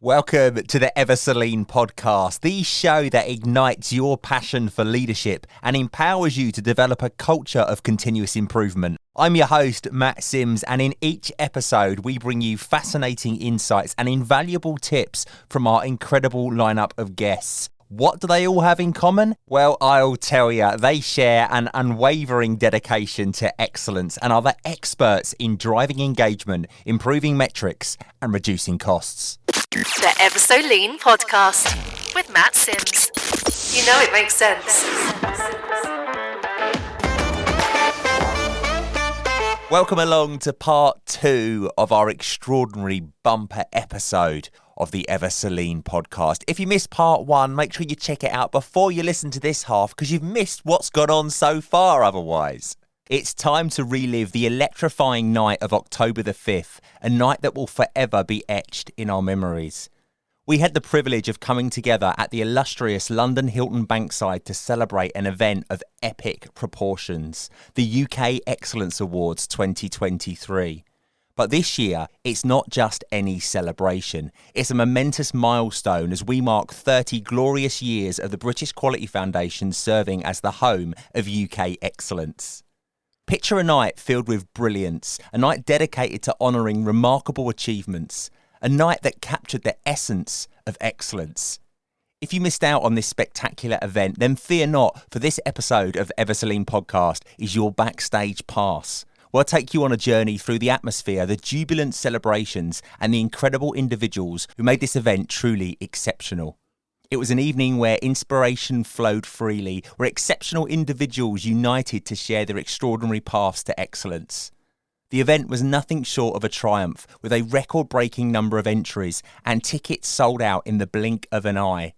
Welcome to the Ever Celine podcast, the show that ignites your passion for leadership and empowers you to develop a culture of continuous improvement. I'm your host, Matt Sims, and in each episode, we bring you fascinating insights and invaluable tips from our incredible lineup of guests. What do they all have in common? Well, I'll tell you, they share an unwavering dedication to excellence and are the experts in driving engagement, improving metrics, and reducing costs. The Ever So Lean podcast with Matt Sims. You know it makes sense. Welcome along to part 2 of our extraordinary bumper episode of the Ever Celine podcast. If you missed part 1, make sure you check it out before you listen to this half because you've missed what's gone on so far otherwise. It's time to relive the electrifying night of October the 5th, a night that will forever be etched in our memories. We had the privilege of coming together at the illustrious London Hilton Bankside to celebrate an event of epic proportions, the UK Excellence Awards 2023. But this year, it's not just any celebration. It's a momentous milestone as we mark 30 glorious years of the British Quality Foundation serving as the home of UK excellence. Picture a night filled with brilliance, a night dedicated to honouring remarkable achievements, a night that captured the essence of excellence. If you missed out on this spectacular event, then fear not, for this episode of Ever Celine podcast is your backstage pass. We'll take you on a journey through the atmosphere, the jubilant celebrations, and the incredible individuals who made this event truly exceptional. It was an evening where inspiration flowed freely, where exceptional individuals united to share their extraordinary paths to excellence. The event was nothing short of a triumph, with a record-breaking number of entries and tickets sold out in the blink of an eye.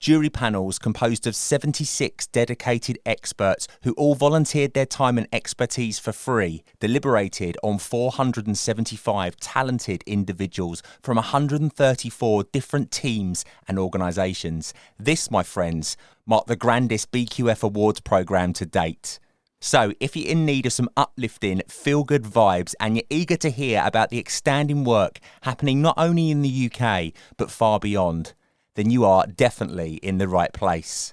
Jury panels composed of 76 dedicated experts who all volunteered their time and expertise for free, deliberated on 475 talented individuals from 134 different teams and organisations. This, my friends, marked the grandest BQF Awards programme to date. So, if you're in need of some uplifting, feel-good vibes and you're eager to hear about the outstanding work happening not only in the UK, but far beyond, then you are definitely in the right place.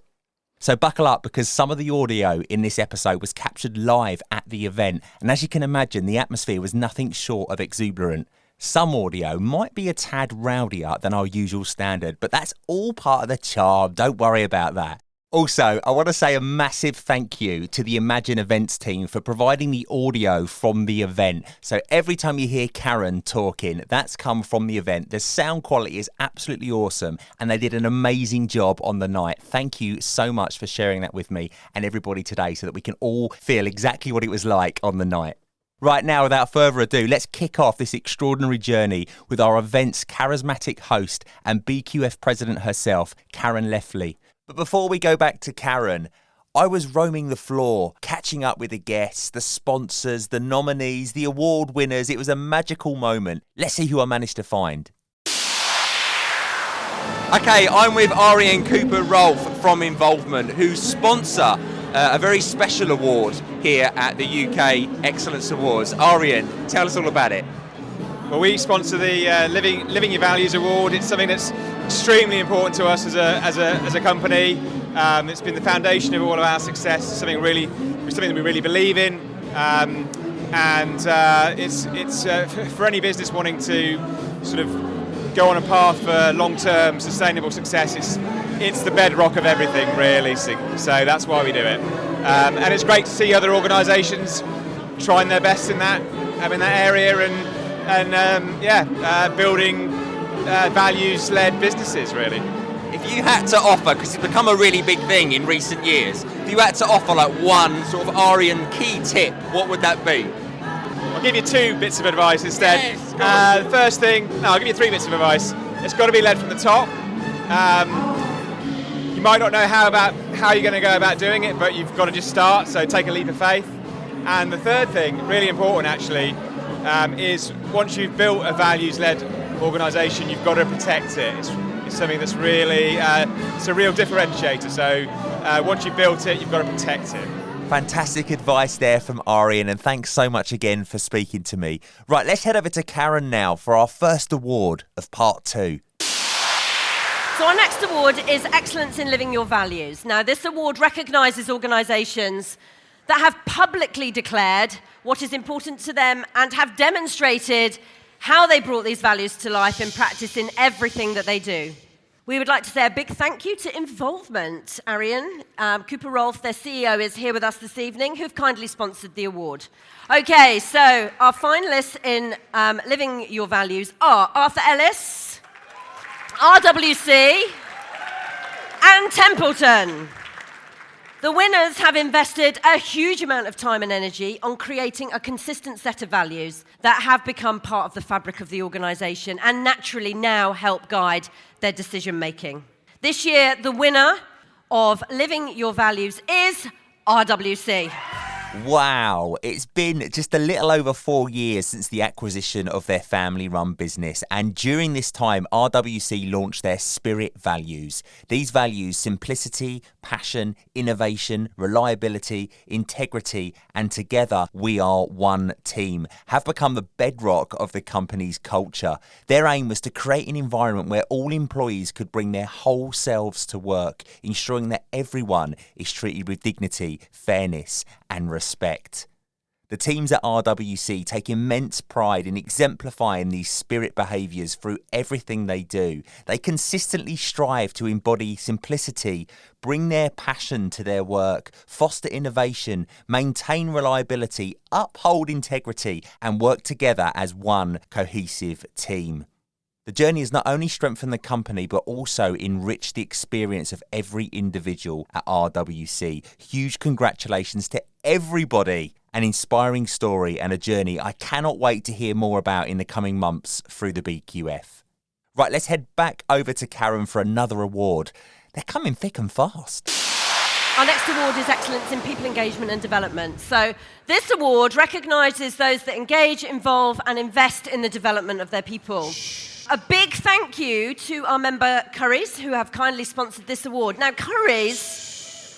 So buckle up because some of the audio in this episode was captured live at the event, and as you can imagine, the atmosphere was nothing short of exuberant. Some audio might be a tad rowdier than our usual standard, but that's all part of the charm, don't worry about that. Also, I want to say a massive thank you to the Imagine Events team for providing the audio from the event. So every time you hear Karen talking, that's come from the event. The sound quality is absolutely awesome and they did an amazing job on the night. Thank you so much for sharing that with me and everybody today so that we can all feel exactly what it was like on the night. Right now, without further ado, let's kick off this extraordinary journey with our event's charismatic host and BQF president herself, Karen Leffley. But before we go back to Karen, I was roaming the floor, catching up with the guests, the sponsors, the nominees, the award winners. It was a magical moment. Let's see who I managed to find. Okay, I'm with Ari and Cooper Rolfe from Involvement, who sponsor a very special award here at the UK Excellence Awards. Arian, tell us all about it. Well, we sponsor the Living Your Values Award. It's something that's extremely important to us as a company. It's been the foundation of all of our success. It's something that we really believe in, and it's for any business wanting to sort of go on a path for long-term sustainable success. It's the bedrock of everything, really. So that's why we do it, and it's great to see other organisations trying their best in that area and building values-led businesses, really. If you had to offer, because it's become a really big thing in recent years, if you had to offer like one sort of Arian key tip, what would that be? I'll give you 2 bits of advice instead. Yes, the first thing, I'll give you 3 bits of advice. It's got to be led from the top. You might not know how you're going to go about doing it, but you've got to just start, so take a leap of faith. And the third thing, really important actually, is once you've built a values-led organisation, you've got to protect it. It's something that's really, it's a real differentiator. So once you've built it, you've got to protect it. Fantastic advice there from Arian, and thanks so much again for speaking to me. Right, let's head over to Karen now for our first award of part 2. So our next award is Excellence in Living Your Values. Now, this award recognises organisations that have publicly declared what is important to them and have demonstrated how they brought these values to life in practice in everything that they do. We would like to say a big thank you to Involvement. Arian, Cooper Rolfe, their CEO, is here with us this evening, who've kindly sponsored the award. Okay, so our finalists in Living Your Values are Arthur Ellis, RWC, and Templeton. The winners have invested a huge amount of time and energy on creating a consistent set of values that have become part of the fabric of the organisation and naturally now help guide their decision making. This year, the winner of Living Your Values is RWC. Wow, it's been just a little over 4 years since the acquisition of their family-run business, and during this time, RWC launched their Spirit values. These values, simplicity, passion, innovation, reliability, integrity, and together we are one team, have become the bedrock of the company's culture. Their aim was to create an environment where all employees could bring their whole selves to work, ensuring that everyone is treated with dignity, fairness, and respect. The teams at RWC take immense pride in exemplifying these spirit behaviours through everything they do. They consistently strive to embody simplicity, bring their passion to their work, foster innovation, maintain reliability, uphold integrity, and work together as one cohesive team. The journey has not only strengthened the company, but also enriched the experience of every individual at RWC. Huge congratulations to everybody. An inspiring story and a journey I cannot wait to hear more about in the coming months through the BQF. Right, let's head back over to Karen for another award. They're coming thick and fast. Our next award is Excellence in People Engagement and Development. So this award recognises those that engage, involve and invest in the development of their people. A big thank you to our member Currys, who have kindly sponsored this award. Now, Currys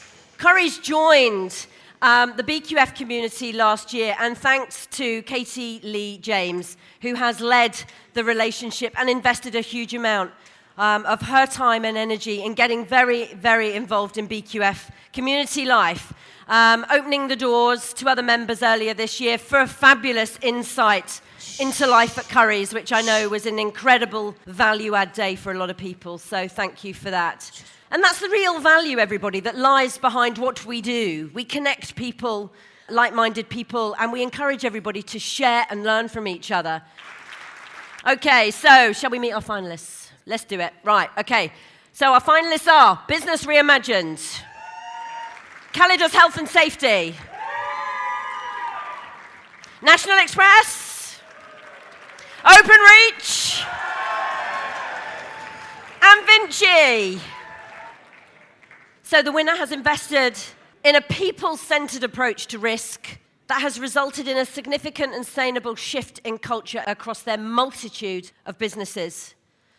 joined the BQF community last year, and thanks to Katie Lee James, who has led the relationship and invested a huge amount of her time and energy in getting very, very involved in BQF community life, opening the doors to other members earlier this year for a fabulous insight into life at Currys, which I know was an incredible value-add day for a lot of people, so thank you for that. And that's the real value, everybody, that lies behind what we do. We connect people, like-minded people, and we encourage everybody to share and learn from each other. Okay, so shall we meet our finalists? Let's do it. Right, okay. So our finalists are Business Reimagined, Calidas Health and Safety, National Express, Openreach, and Vinci. So the winner has invested in a people-centered approach to risk that has resulted in a significant and sustainable shift in culture across their multitude of businesses.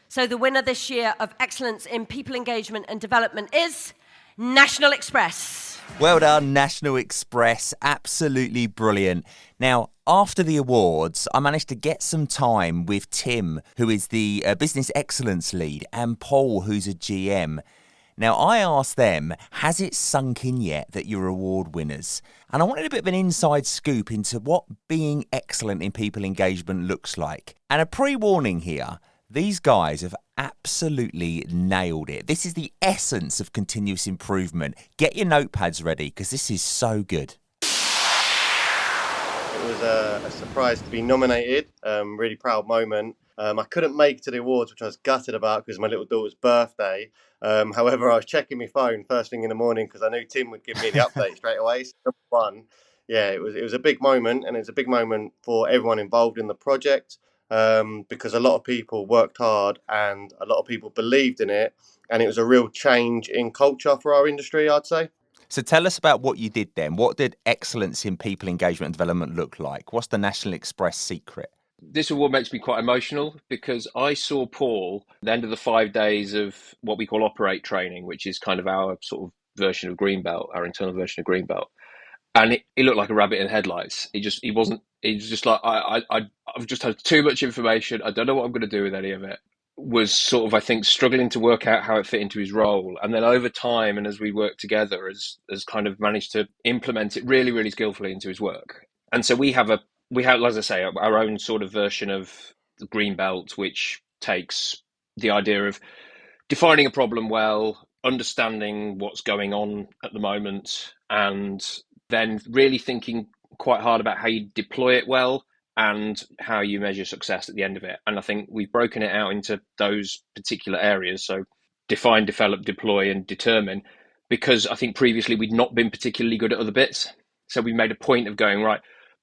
So the winner this year of Excellence in People Engagement and Development is National Express. Well done, National Express. Absolutely brilliant. Now, after the awards, I managed to get some time with Tim, who is the Business Excellence Lead, and Paul, who's a GM. Now, I asked them, has it sunk in yet that you're award winners? And I wanted a bit of an inside scoop into what being excellent in people engagement looks like. And a pre-warning here, these guys have absolutely nailed it. This is the essence of continuous improvement. Get your notepads ready, because this is so good. It was a surprise to be nominated, really proud moment. I couldn't make it to the awards, which I was gutted about because it was my little daughter's birthday. However, I was checking my phone first thing in the morning because I knew Tim would give me the update straight away. So number one, yeah, it was a big moment, and it's a big moment for everyone involved in the project, because a lot of people worked hard and a lot of people believed in it, and it was a real change in culture for our industry, I'd say. So tell us about what you did then. What did excellence in people engagement and development look like? What's the National Express secret? This award makes me quite emotional because I saw Paul at the end of the 5 days of what we call operate training, which is kind of our sort of version of Greenbelt, our internal version of Greenbelt. And he looked like a rabbit in headlights. He was just like, I've just had too much information. I don't know what I'm going to do with any of it. was sort of, I think, struggling to work out how it fit into his role. And then over time, and as we worked together, has kind of managed to implement it really, really skillfully into his work. And so we have, as I say, our own sort of version of the green belt, which takes the idea of defining a problem well, understanding what's going on at the moment, and then really thinking quite hard about how you deploy it well and how you measure success at the end of it. And I think we've broken it out into those particular areas. So define, develop, deploy, and determine, because I think previously we'd not been particularly good at other bits. So we made a point of going, right,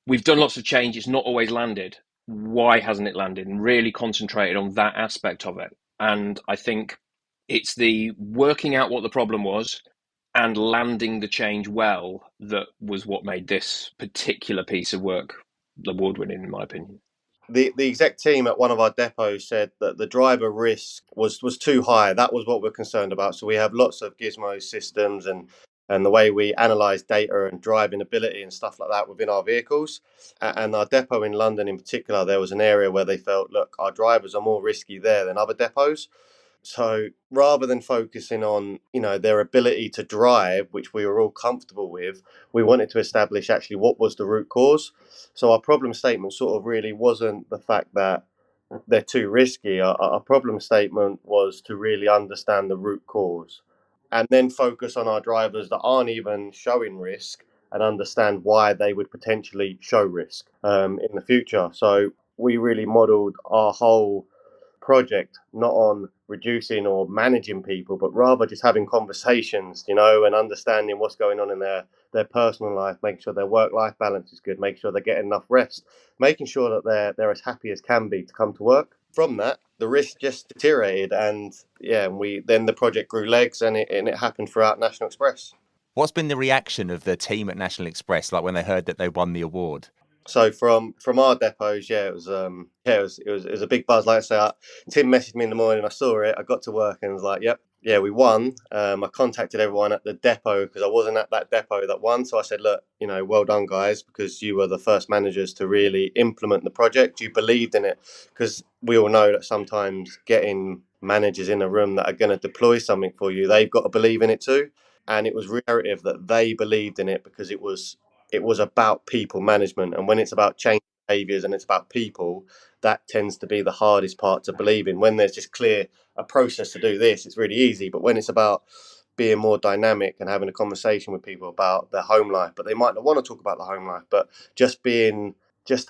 we've done lots of change, it's not always landed. Why hasn't it landed? And really concentrated on that aspect of it. And I think it's the working out what the problem was and landing the change well that was what made this particular piece of work award-winning, in my opinion. The exec team at one of our depots said that the driver risk was too high. That was what we're concerned about. So we have lots of gizmo systems and the way we analyze data and driving ability and stuff like that within our vehicles. And our depot in London in particular, there was an area where they felt, look, our drivers are more risky there than other depots. So rather than focusing on, their ability to drive, which we were all comfortable with, we wanted to establish actually what was the root cause. So our problem statement sort of really wasn't the fact that they're too risky. Our problem statement was to really understand the root cause and then focus on our drivers that aren't even showing risk and understand why they would potentially show risk in the future. So we really modeled our whole project not on reducing or managing people, but rather just having conversations, and understanding what's going on in their personal life, making sure their work-life balance is good, making sure they get enough rest, making sure that they're as happy as can be to come to work. From that, the risk just deteriorated, and then the project grew legs, and it happened throughout National Express. What's been the reaction of the team at National Express, like when they heard that they won the award? So from our depots, it was a big buzz. Like I say, Tim messaged me in the morning. I saw it. I got to work and was like, "Yep, yeah, we won." I contacted everyone at the depot because I wasn't at that depot that won. So I said, "Look, well done, guys, because you were the first managers to really implement the project. You believed in it, because we all know that sometimes getting managers in a room that are going to deploy something for you, they've got to believe in it too." And it was imperative that they believed in it, because it was about people management. And when it's about change behaviors and it's about people, that tends to be the hardest part to believe in. When there's just clear a process to do this, it's really easy. But when it's about being more dynamic and having a conversation with people about their home life, but they might not want to talk about the home life, but just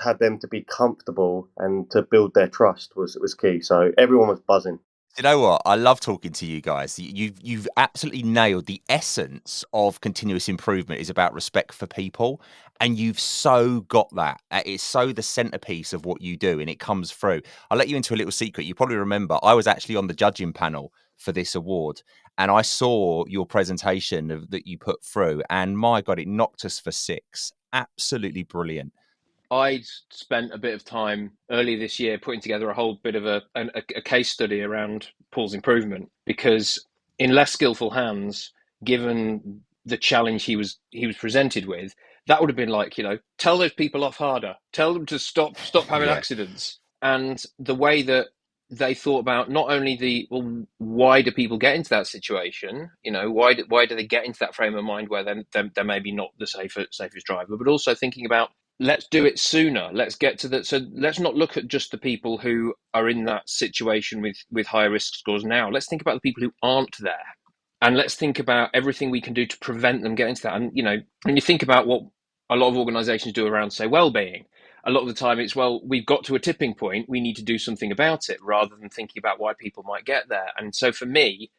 had them to be comfortable and to build their trust was key. So everyone was buzzing. You know what? I love talking to you guys. You've absolutely nailed the essence of continuous improvement is about respect for people. And you've so got that. It's so the centerpiece of what you do, and it comes through. I'll let you into a little secret. You probably remember I was actually on the judging panel for this award, and I saw your presentation that you put through, and my God, it knocked us for 6. Absolutely brilliant. I spent a bit of time earlier this year putting together a whole bit of a case study around Paul's improvement, because in less skillful hands, given the challenge he was presented with, that would have been like, tell those people off harder, tell them to stop having accidents. And the way that they thought about not only why do people get into that situation, why do they get into that frame of mind where they're maybe not the safest driver, but also thinking about, let's do it sooner. Let's get to that. So let's not look at just the people who are in that situation with high risk scores now. Let's think about the people who aren't there. And let's think about everything we can do to prevent them getting to that. And, when you think about what a lot of organizations do around, say, well-being, a lot of the time it's, well, we've got to a tipping point, we need to do something about it, rather than thinking about why people might get there. And so for me,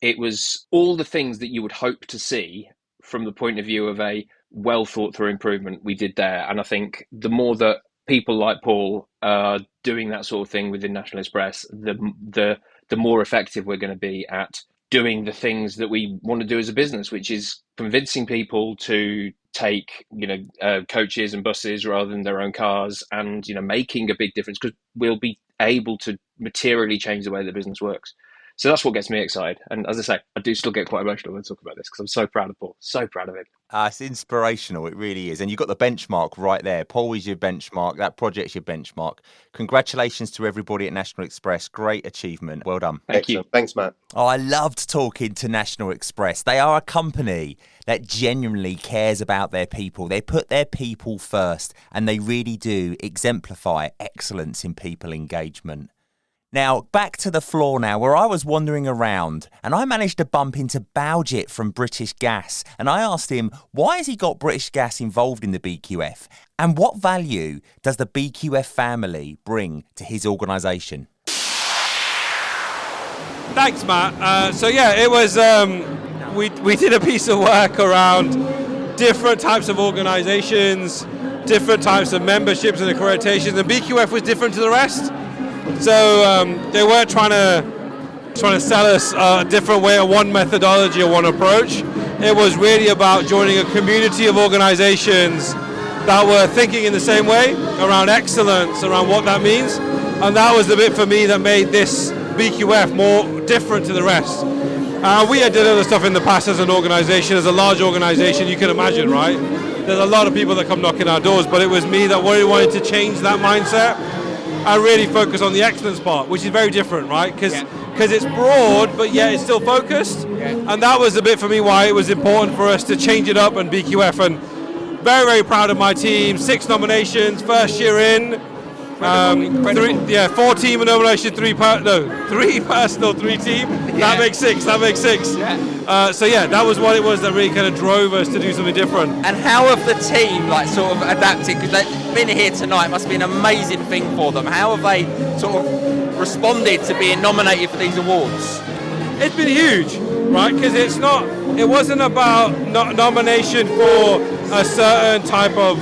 it was all the things that you would hope to see from the point of view of a well thought through improvement we did there. And I think the more that people like Paul are doing that sort of thing within National Express, the more effective we're going to be at doing the things that we want to do as a business, which is convincing people to take coaches and buses rather than their own cars, and making a big difference, because we'll be able to materially change the way the business works. So that's what gets me excited. And as I say, I do still get quite emotional when I talk about this because I'm so proud of Paul, so proud of him. It's inspirational, it really is. And you've got the benchmark right there. Paul is your benchmark. That project's your benchmark. Congratulations to everybody at National Express. Great achievement. Well done. Thank you. Thanks, Matt. Oh, I loved talking to National Express. They are a company that genuinely cares about their people. They put their people first, and they really do exemplify excellence in people engagement. Now, back to the floor now, where I was wandering around and I managed to bump into Baljit from British Gas, and I asked him, why has he got British Gas involved in the BQF? And what value does the BQF family bring to his organisation? Thanks, Matt. It was, we did a piece of work around different types of organisations, different types of memberships and accreditations, and BQF was different to the rest. So they weren't trying to sell us a different way or one methodology or one approach. It was really about joining a community of organizations that were thinking in the same way around excellence, around what that means. And that was the bit for me that made this BQF more different to the rest. We had done other stuff in the past as an organization, as a large organization, you can imagine, right? There's a lot of people that come knocking our doors, but it was me that really wanted to change that mindset. I really focus on the excellence part, which is very different, right? Because it's broad, but yet it's still focused. Yeah. And that was the bit for me why it was important for us to change it up on BQF. And very, very proud of my team. 6 nominations, first year in. 4 team nominations, 3 personal, 3 team. Yeah. That makes 6. Yeah. That was what it was that really kind of drove us to do something different. And how have the team sort of adapted? Because they've been here tonight, must be an amazing thing for them. How have they sort of responded to being nominated for these awards? It's been huge, right? Because it wasn't about nomination for a certain type of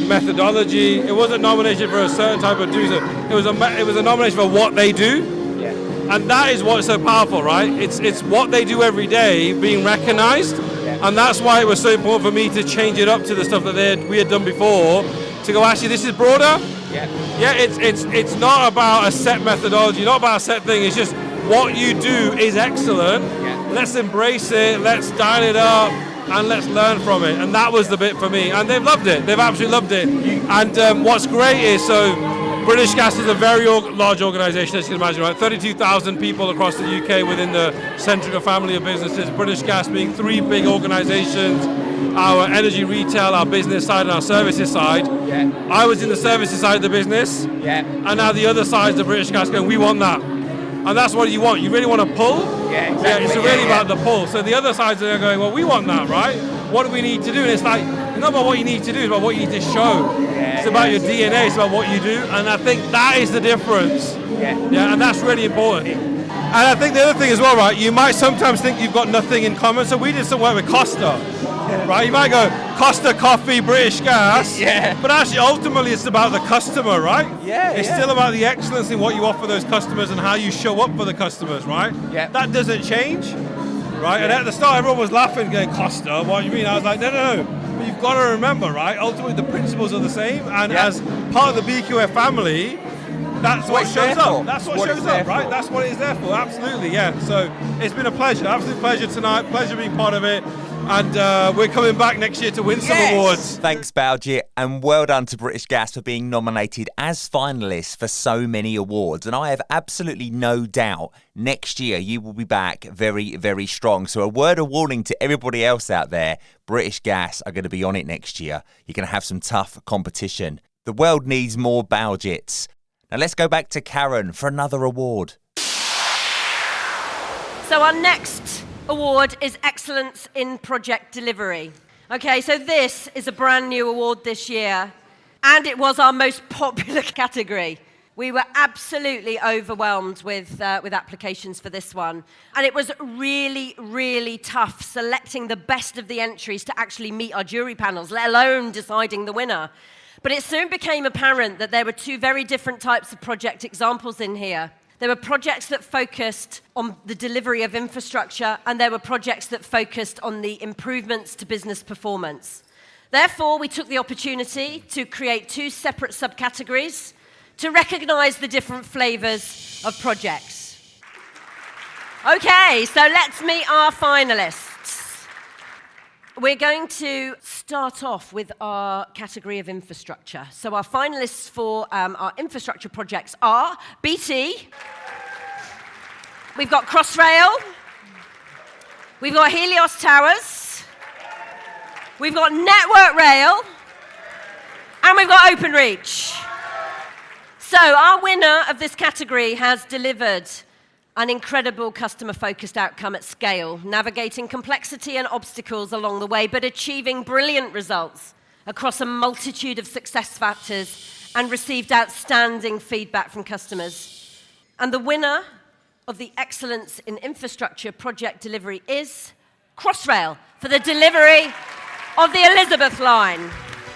methodology. It wasn't nomination for a certain type of doing. It was a nomination for what they do. Yeah. And that is what's so powerful, right? It's what they do every day being recognized. Yeah. And that's why it was so important for me to change it up to the stuff that we had done before, to go, actually, this is broader. Yeah, it's not about a set methodology, not about a set thing. It's just what you do is excellent. Yeah. Let's embrace it. Let's dial it up. And let's learn from it. And that was the bit for me. And they've loved it. They've absolutely loved it. And what's great is, British Gas is a very large organisation, as you can imagine, right? 32,000 people across the UK within the Centrica family of businesses. British Gas being 3 big organisations, our energy retail, our business side and our services side. Yeah. I was in the services side of the business. Yeah. And now the other side is the British Gas going, we want that. And that's what you want. You really want to pull? Yeah, exactly. It's really about the pull. So the other sides are going, well, we want that, right? What do we need to do? And it's like, it's not about what you need to do, it's about what you need to show. Yeah, it's about your DNA, it's about what you do. And I think that is the difference. Yeah, and that's really important. And I think the other thing as well, right, you might sometimes think you've got nothing in common. So we did some work with Costa, right? You might go, Costa Coffee, British Gas. Yeah. But actually, ultimately, it's about the customer, right? Yeah. It's still about the excellence in what you offer those customers and how you show up for the customers, right? Yeah. That doesn't change, right? Yeah. And at the start, everyone was laughing, going, Costa, what do you mean? I was like, no. But you've got to remember, right? Ultimately, the principles are the same. And as part of the BQF family, that's what shows up. That's what shows up, right? That's what it is there for. Absolutely, yeah. So it's been a pleasure, absolute pleasure tonight. Pleasure being part of it. And we're coming back next year to win some awards. Thanks, Baljit, and well done to British Gas for being nominated as finalists for so many awards. And I have absolutely no doubt next year you will be back very, very strong. So a word of warning to everybody else out there, British Gas are going to be on it next year. You're going to have some tough competition. The world needs more Baljits. Now let's go back to Karen for another award. So our next award is Excellence in Project Delivery. Okay, so this is a brand new award this year, and it was our most popular category. We were absolutely overwhelmed with applications for this one. And it was really, really tough selecting the best of the entries to actually meet our jury panels, let alone deciding the winner. But it soon became apparent that there were 2 very different types of project examples in here. There were projects that focused on the delivery of infrastructure, and there were projects that focused on the improvements to business performance. Therefore, we took the opportunity to create 2 separate subcategories to recognize the different flavors of projects. Okay, so let's meet our finalists. We're going to start off with our category of infrastructure. So our finalists for our infrastructure projects are BT, we've got Crossrail, we've got Helios Towers, we've got Network Rail, and we've got OpenReach. So our winner of this category has delivered an incredible customer-focused outcome at scale, navigating complexity and obstacles along the way, but achieving brilliant results across a multitude of success factors and received outstanding feedback from customers. And the winner of the Excellence in Infrastructure project delivery is Crossrail for the delivery of the Elizabeth line.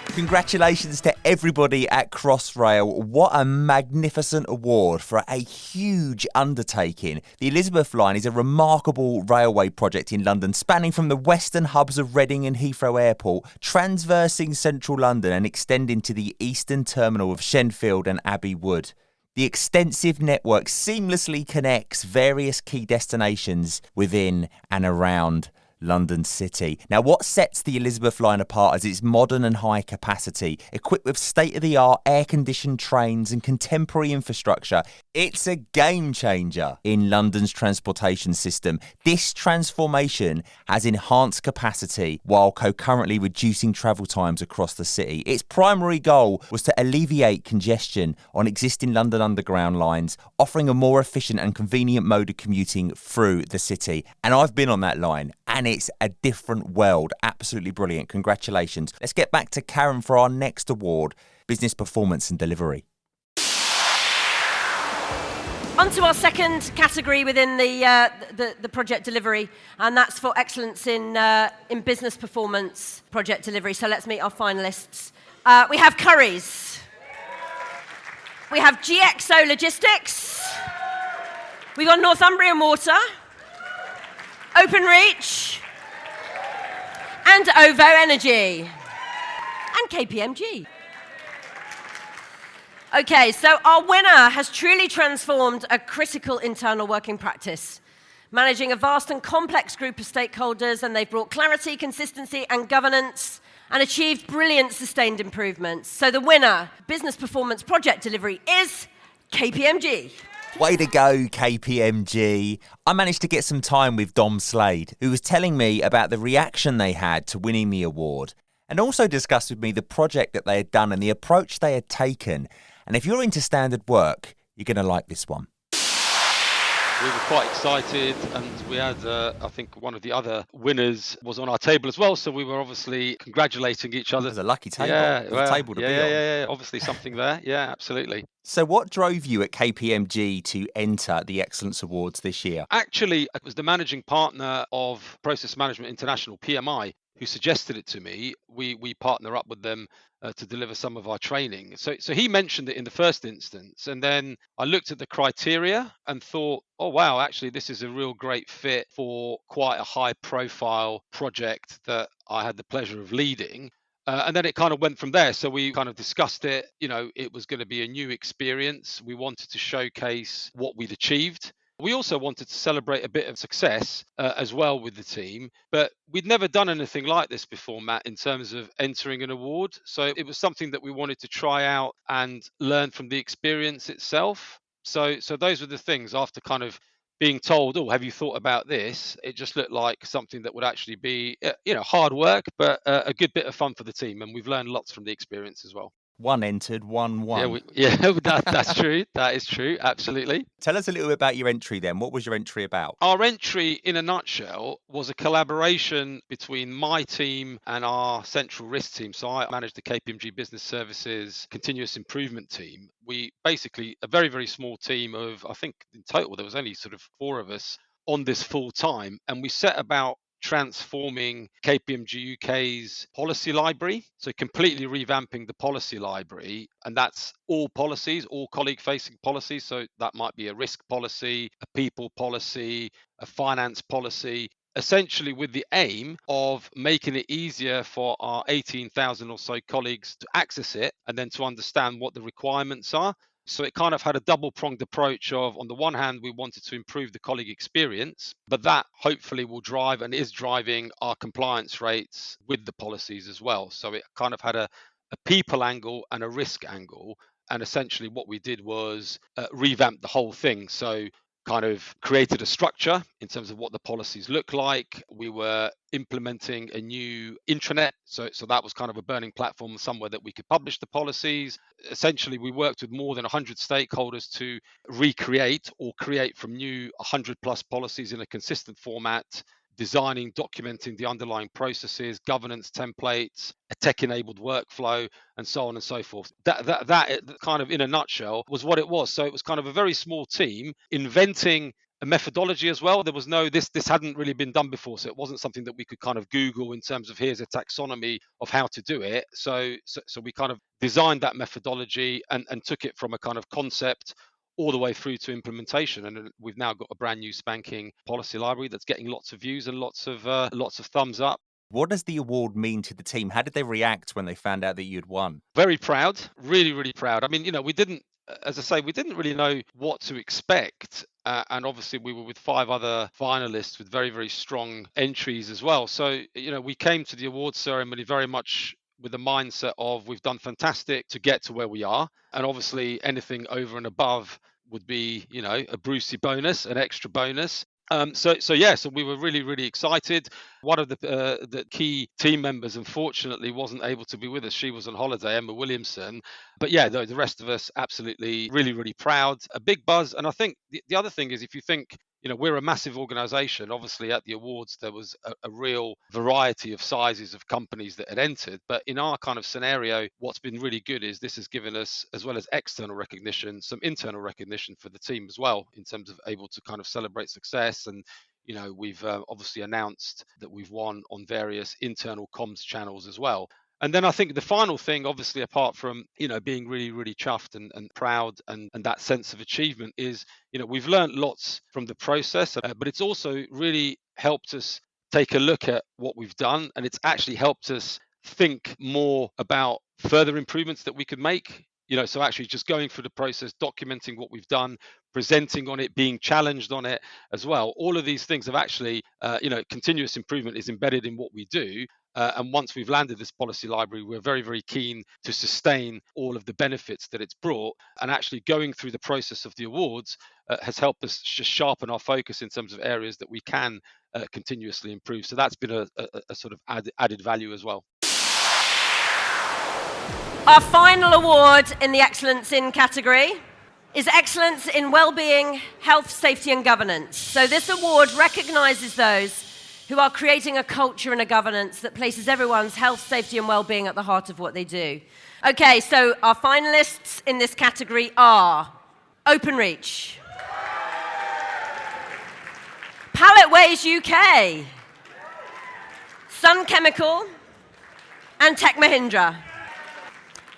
Congratulations to everybody at Crossrail. What a magnificent award for a huge undertaking. The Elizabeth line is a remarkable railway project in London, spanning from the western hubs of Reading and Heathrow Airport, transversing central London and extending to the eastern terminal of Shenfield and Abbey Wood. The extensive network seamlessly connects various key destinations within and around London City. Now, what sets the Elizabeth line apart is its modern and high capacity, equipped with state-of-the-art air-conditioned trains and contemporary infrastructure. It's a game changer in London's transportation system. This transformation has enhanced capacity while concurrently reducing travel times across the city. Its primary goal was to alleviate congestion on existing London Underground lines, offering a more efficient and convenient mode of commuting through the city. And I've been on that line, and it's a different world. Absolutely brilliant. Congratulations. Let's get back to Karen for our next award, Business Performance and Delivery. On to our second category within the project delivery, and that's for excellence in business performance project delivery. So let's meet our finalists. We have Currys. We have GXO Logistics. We've got Northumbrian Water, OpenReach, and OVO Energy, and KPMG. Okay, so our winner has truly transformed a critical internal working practice, managing a vast and complex group of stakeholders, and they've brought clarity, consistency, and governance, and achieved brilliant sustained improvements. So the winner, Business Performance Project Delivery, is KPMG. Way to go, KPMG. I managed to get some time with Dom Slade, who was telling me about the reaction they had to winning the award, and also discussed with me the project that they had done and the approach they had taken. And if you're into standard work, you're going to like this one. We were quite excited, and we had, I think, one of the other winners was on our table as well. So we were obviously congratulating each other. It was a lucky table. Yeah, It was a table to be on. Yeah, obviously something there. Yeah, absolutely. So what drove you at KPMG to enter the Excellence Awards this year? Actually, it was the managing partner of Process Management International, PMI, who suggested it to me. We partner up with them to deliver some of our training. So he mentioned it in the first instance, and then I looked at the criteria and thought, oh wow, actually this is a real great fit for quite a high profile project that I had the pleasure of leading. And then it kind of went from there. So we kind of discussed it. You know, it was going to be a new experience. We wanted to showcase what we'd achieved. We also wanted to celebrate a bit of success as well with the team, but we'd never done anything like this before, Matt, in terms of entering an award. So it was something that we wanted to try out and learn from the experience itself. So those were the things. After kind of being told, oh, have you thought about this? It just looked like something that would actually be, hard work, but a good bit of fun for the team. And we've learned lots from the experience as well. One entered, one won. That's true. That is true. Absolutely. Tell us a little bit about your entry then. What was your entry about? Our entry, in a nutshell, was a collaboration between my team and our central risk team. So I managed the KPMG Business Services Continuous Improvement team. We basically, a very, very small team of, I think in total, there was only sort of 4 of us on this full time. And we set about transforming KPMG UK's policy library, so completely revamping the policy library, and that's all policies, all colleague-facing policies. So that might be a risk policy, a people policy, a finance policy, essentially with the aim of making it easier for our 18,000 or so colleagues to access it and then to understand what the requirements are. So it kind of had a double-pronged approach of, on the one hand, we wanted to improve the colleague experience, but that hopefully will drive and is driving our compliance rates with the policies as well. So it kind of had a people angle and a risk angle. And essentially what we did was revamp the whole thing. So kind of created a structure in terms of what the policies look like. We were implementing a new intranet. So that was kind of a burning platform somewhere that we could publish the policies. Essentially, we worked with more than 100 stakeholders to recreate or create from new 100 plus policies in a consistent format, designing, documenting the underlying processes, governance templates, a tech-enabled workflow, and so on and so forth. That kind of, in a nutshell, was what it was. So it was kind of a very small team inventing a methodology as well. There was no, this hadn't really been done before, so it wasn't something that we could kind of Google in terms of here's a taxonomy of how to do it. So we kind of designed that methodology and took it from a kind of concept all the way through to implementation, and we've now got a brand new spanking policy library that's getting lots of views and lots of thumbs up. What does the award mean to the team? How did they react when they found out that you'd won? Very proud, really, really proud. I mean, we didn't really know what to expect. And obviously we were with 5 other finalists with very, very strong entries as well. So, we came to the awards ceremony very much with the mindset of we've done fantastic to get to where we are. And obviously anything over and above would be, a Brucey bonus, an extra bonus. So we were really, really excited. One of the key team members, unfortunately, wasn't able to be with us. She was on holiday, Emma Williamson. But yeah, the rest of us absolutely, really, really proud. A big buzz. And I think the other thing is, if you think, we're a massive organization. Obviously, at the awards, there was a real variety of sizes of companies that had entered. But in our kind of scenario, what's been really good is this has given us, as well as external recognition, some internal recognition for the team as well, in terms of able to kind of celebrate success. And, we've obviously announced that we've won on various internal comms channels as well. And then I think the final thing, obviously, apart from, being really, really chuffed and proud and that sense of achievement is, we've learned lots from the process, but it's also really helped us take a look at what we've done. And it's actually helped us think more about further improvements that we could make. So actually just going through the process, documenting what we've done, presenting on it, being challenged on it as well. All of these things have actually, continuous improvement is embedded in what we do. And once we've landed this policy library, we're very, very keen to sustain all of the benefits that it's brought. And actually going through the process of the awards has helped us just sharpen our focus in terms of areas that we can continuously improve. So that's been a sort of added value as well. Our final award in the Excellence in category is Excellence in Wellbeing, Health, Safety and Governance. So this award recognises those who are creating a culture and a governance that places everyone's health, safety and well-being at the heart of what they do. Okay, so our finalists in this category are Openreach, Palletways UK, Sun Chemical and Tech Mahindra.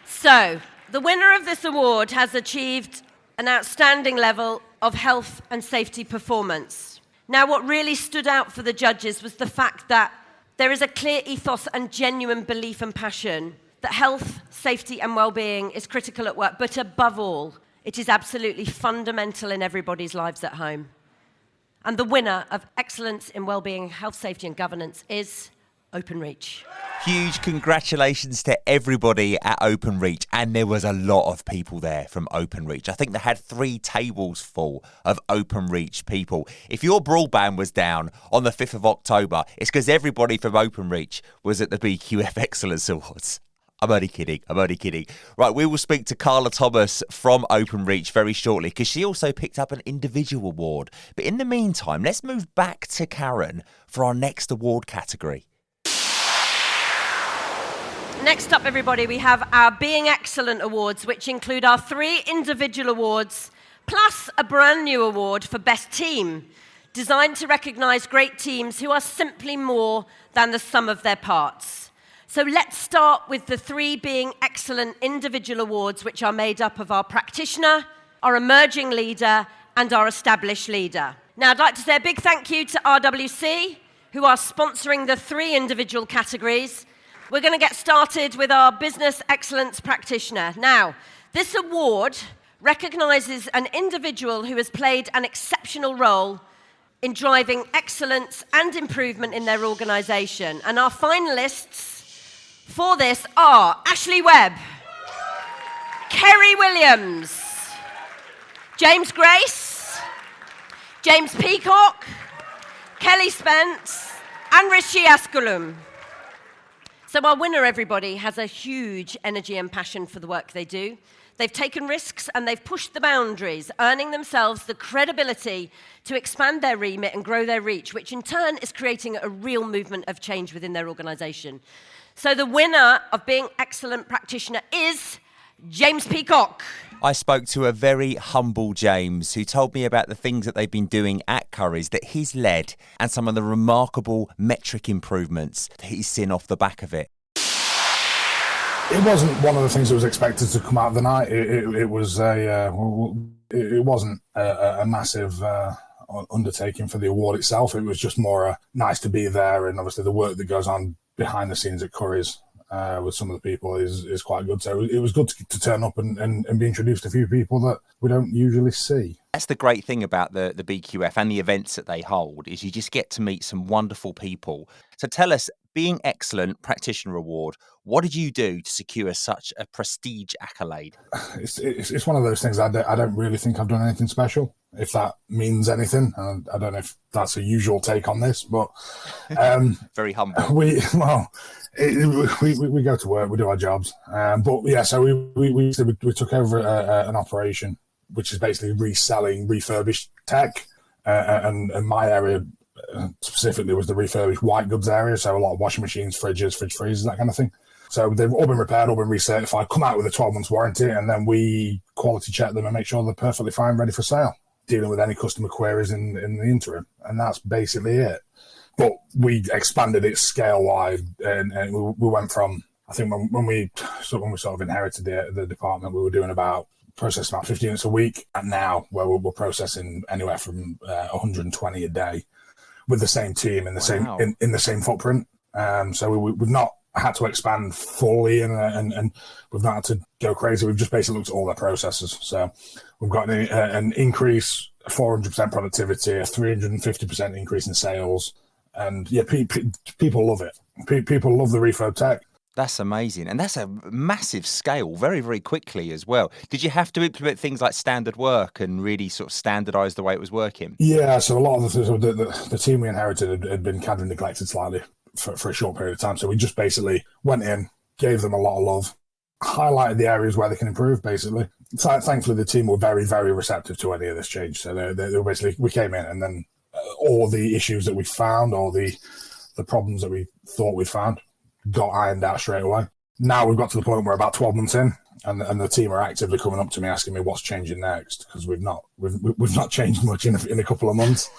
So, the winner of this award has achieved an outstanding level of health and safety performance. Now, what really stood out for the judges was the fact that there is a clear ethos and genuine belief and passion that health, safety and well-being is critical at work, but above all, it is absolutely fundamental in everybody's lives at home. And the winner of Excellence in Wellbeing, Health, Safety and Governance is Openreach. Huge congratulations to everybody at Openreach, and there was a lot of people there from Openreach. I think they had 3 tables full of Openreach people. If your broadband was down on the 5th of October, it's because everybody from Openreach was at the BQF Excellence Awards. I'm only kidding. Right, we will speak to Carla Thomas from Openreach very shortly because she also picked up an individual award. But in the meantime, let's move back to Karen for our next award category. Next up, everybody, we have our Being Excellent Awards, which include our 3 individual awards, plus a brand new award for Best Team, designed to recognise great teams who are simply more than the sum of their parts. So let's start with the 3 Being Excellent individual awards, which are made up of our practitioner, our emerging leader, and our established leader. Now, I'd like to say a big thank you to RWC, who are sponsoring the 3 individual categories. We're going to get started with our Business Excellence Practitioner. Now, this award recognises an individual who has played an exceptional role in driving excellence and improvement in their organisation. And our finalists for this are Ashley Webb, Kerry Williams, James Grace, James Peacock, Kelly Spence, and Rishi Askulum. So our winner, everybody, has a huge energy and passion for the work they do. They've taken risks and they've pushed the boundaries, earning themselves the credibility to expand their remit and grow their reach, which in turn is creating a real movement of change within their organisation. So the winner of Being Excellent Practitioner is James Peacock. I spoke to a very humble James who told me about the things that they've been doing at Currys that he's led and some of the remarkable metric improvements that he's seen off the back of it. It wasn't one of the things that was expected to come out of the night. It wasn't a massive undertaking for the award itself. It was just more nice to be there, and obviously the work that goes on behind the scenes at Currys with some of the people is quite good. So it was good to turn up and be introduced to a few people that we don't usually see. That's the great thing about the BQF and the events that they hold, is you just get to meet some wonderful people. So tell us, Being Excellent Practitioner Award, what did you do to secure such a prestige accolade? It's one of those things I don't really think I've done anything special, if that means anything. I don't know if that's a usual take on this, but very humble. We go to work, we do our jobs, but yeah. So we took over an operation which is basically reselling refurbished tech, and my area specifically was the refurbished white goods area, so a lot of washing machines, fridges, fridge freezers, that kind of thing. So they've all been repaired, all been recertified, come out with a 12-month warranty, and then we quality check them and make sure they're perfectly fine, ready for sale, dealing with any customer queries in the interim. And that's basically it. But we expanded it scale-wide, and we went from, I think when we sort of inherited the department, we were doing processing about 50 units a week, and now where we're processing anywhere from 120 a day with the same team in the same in the same footprint. So we've not had to expand fully, and we've not had to go crazy. We've just basically looked at all their processes. So we've got an increase, 400% productivity, a 350% increase in sales, and yeah, people love it. People love the refurb tech. That's amazing. And that's a massive scale, very, very quickly as well. Did you have to implement things like standard work and really sort of standardise the way it was working? Yeah, so a lot of the team we inherited had been kind of neglected slightly for a short period of time. So we just basically went in, gave them a lot of love, highlighted the areas where they can improve, basically. So thankfully, the team were very, very receptive to any of this change. So they were basically, we came in, and then all the issues that we found, all the problems that we thought we found, got ironed out straight away. Now we've got to the point where about 12 months in, and the team are actively coming up to me asking me what's changing next, because we've not changed much in a couple of months.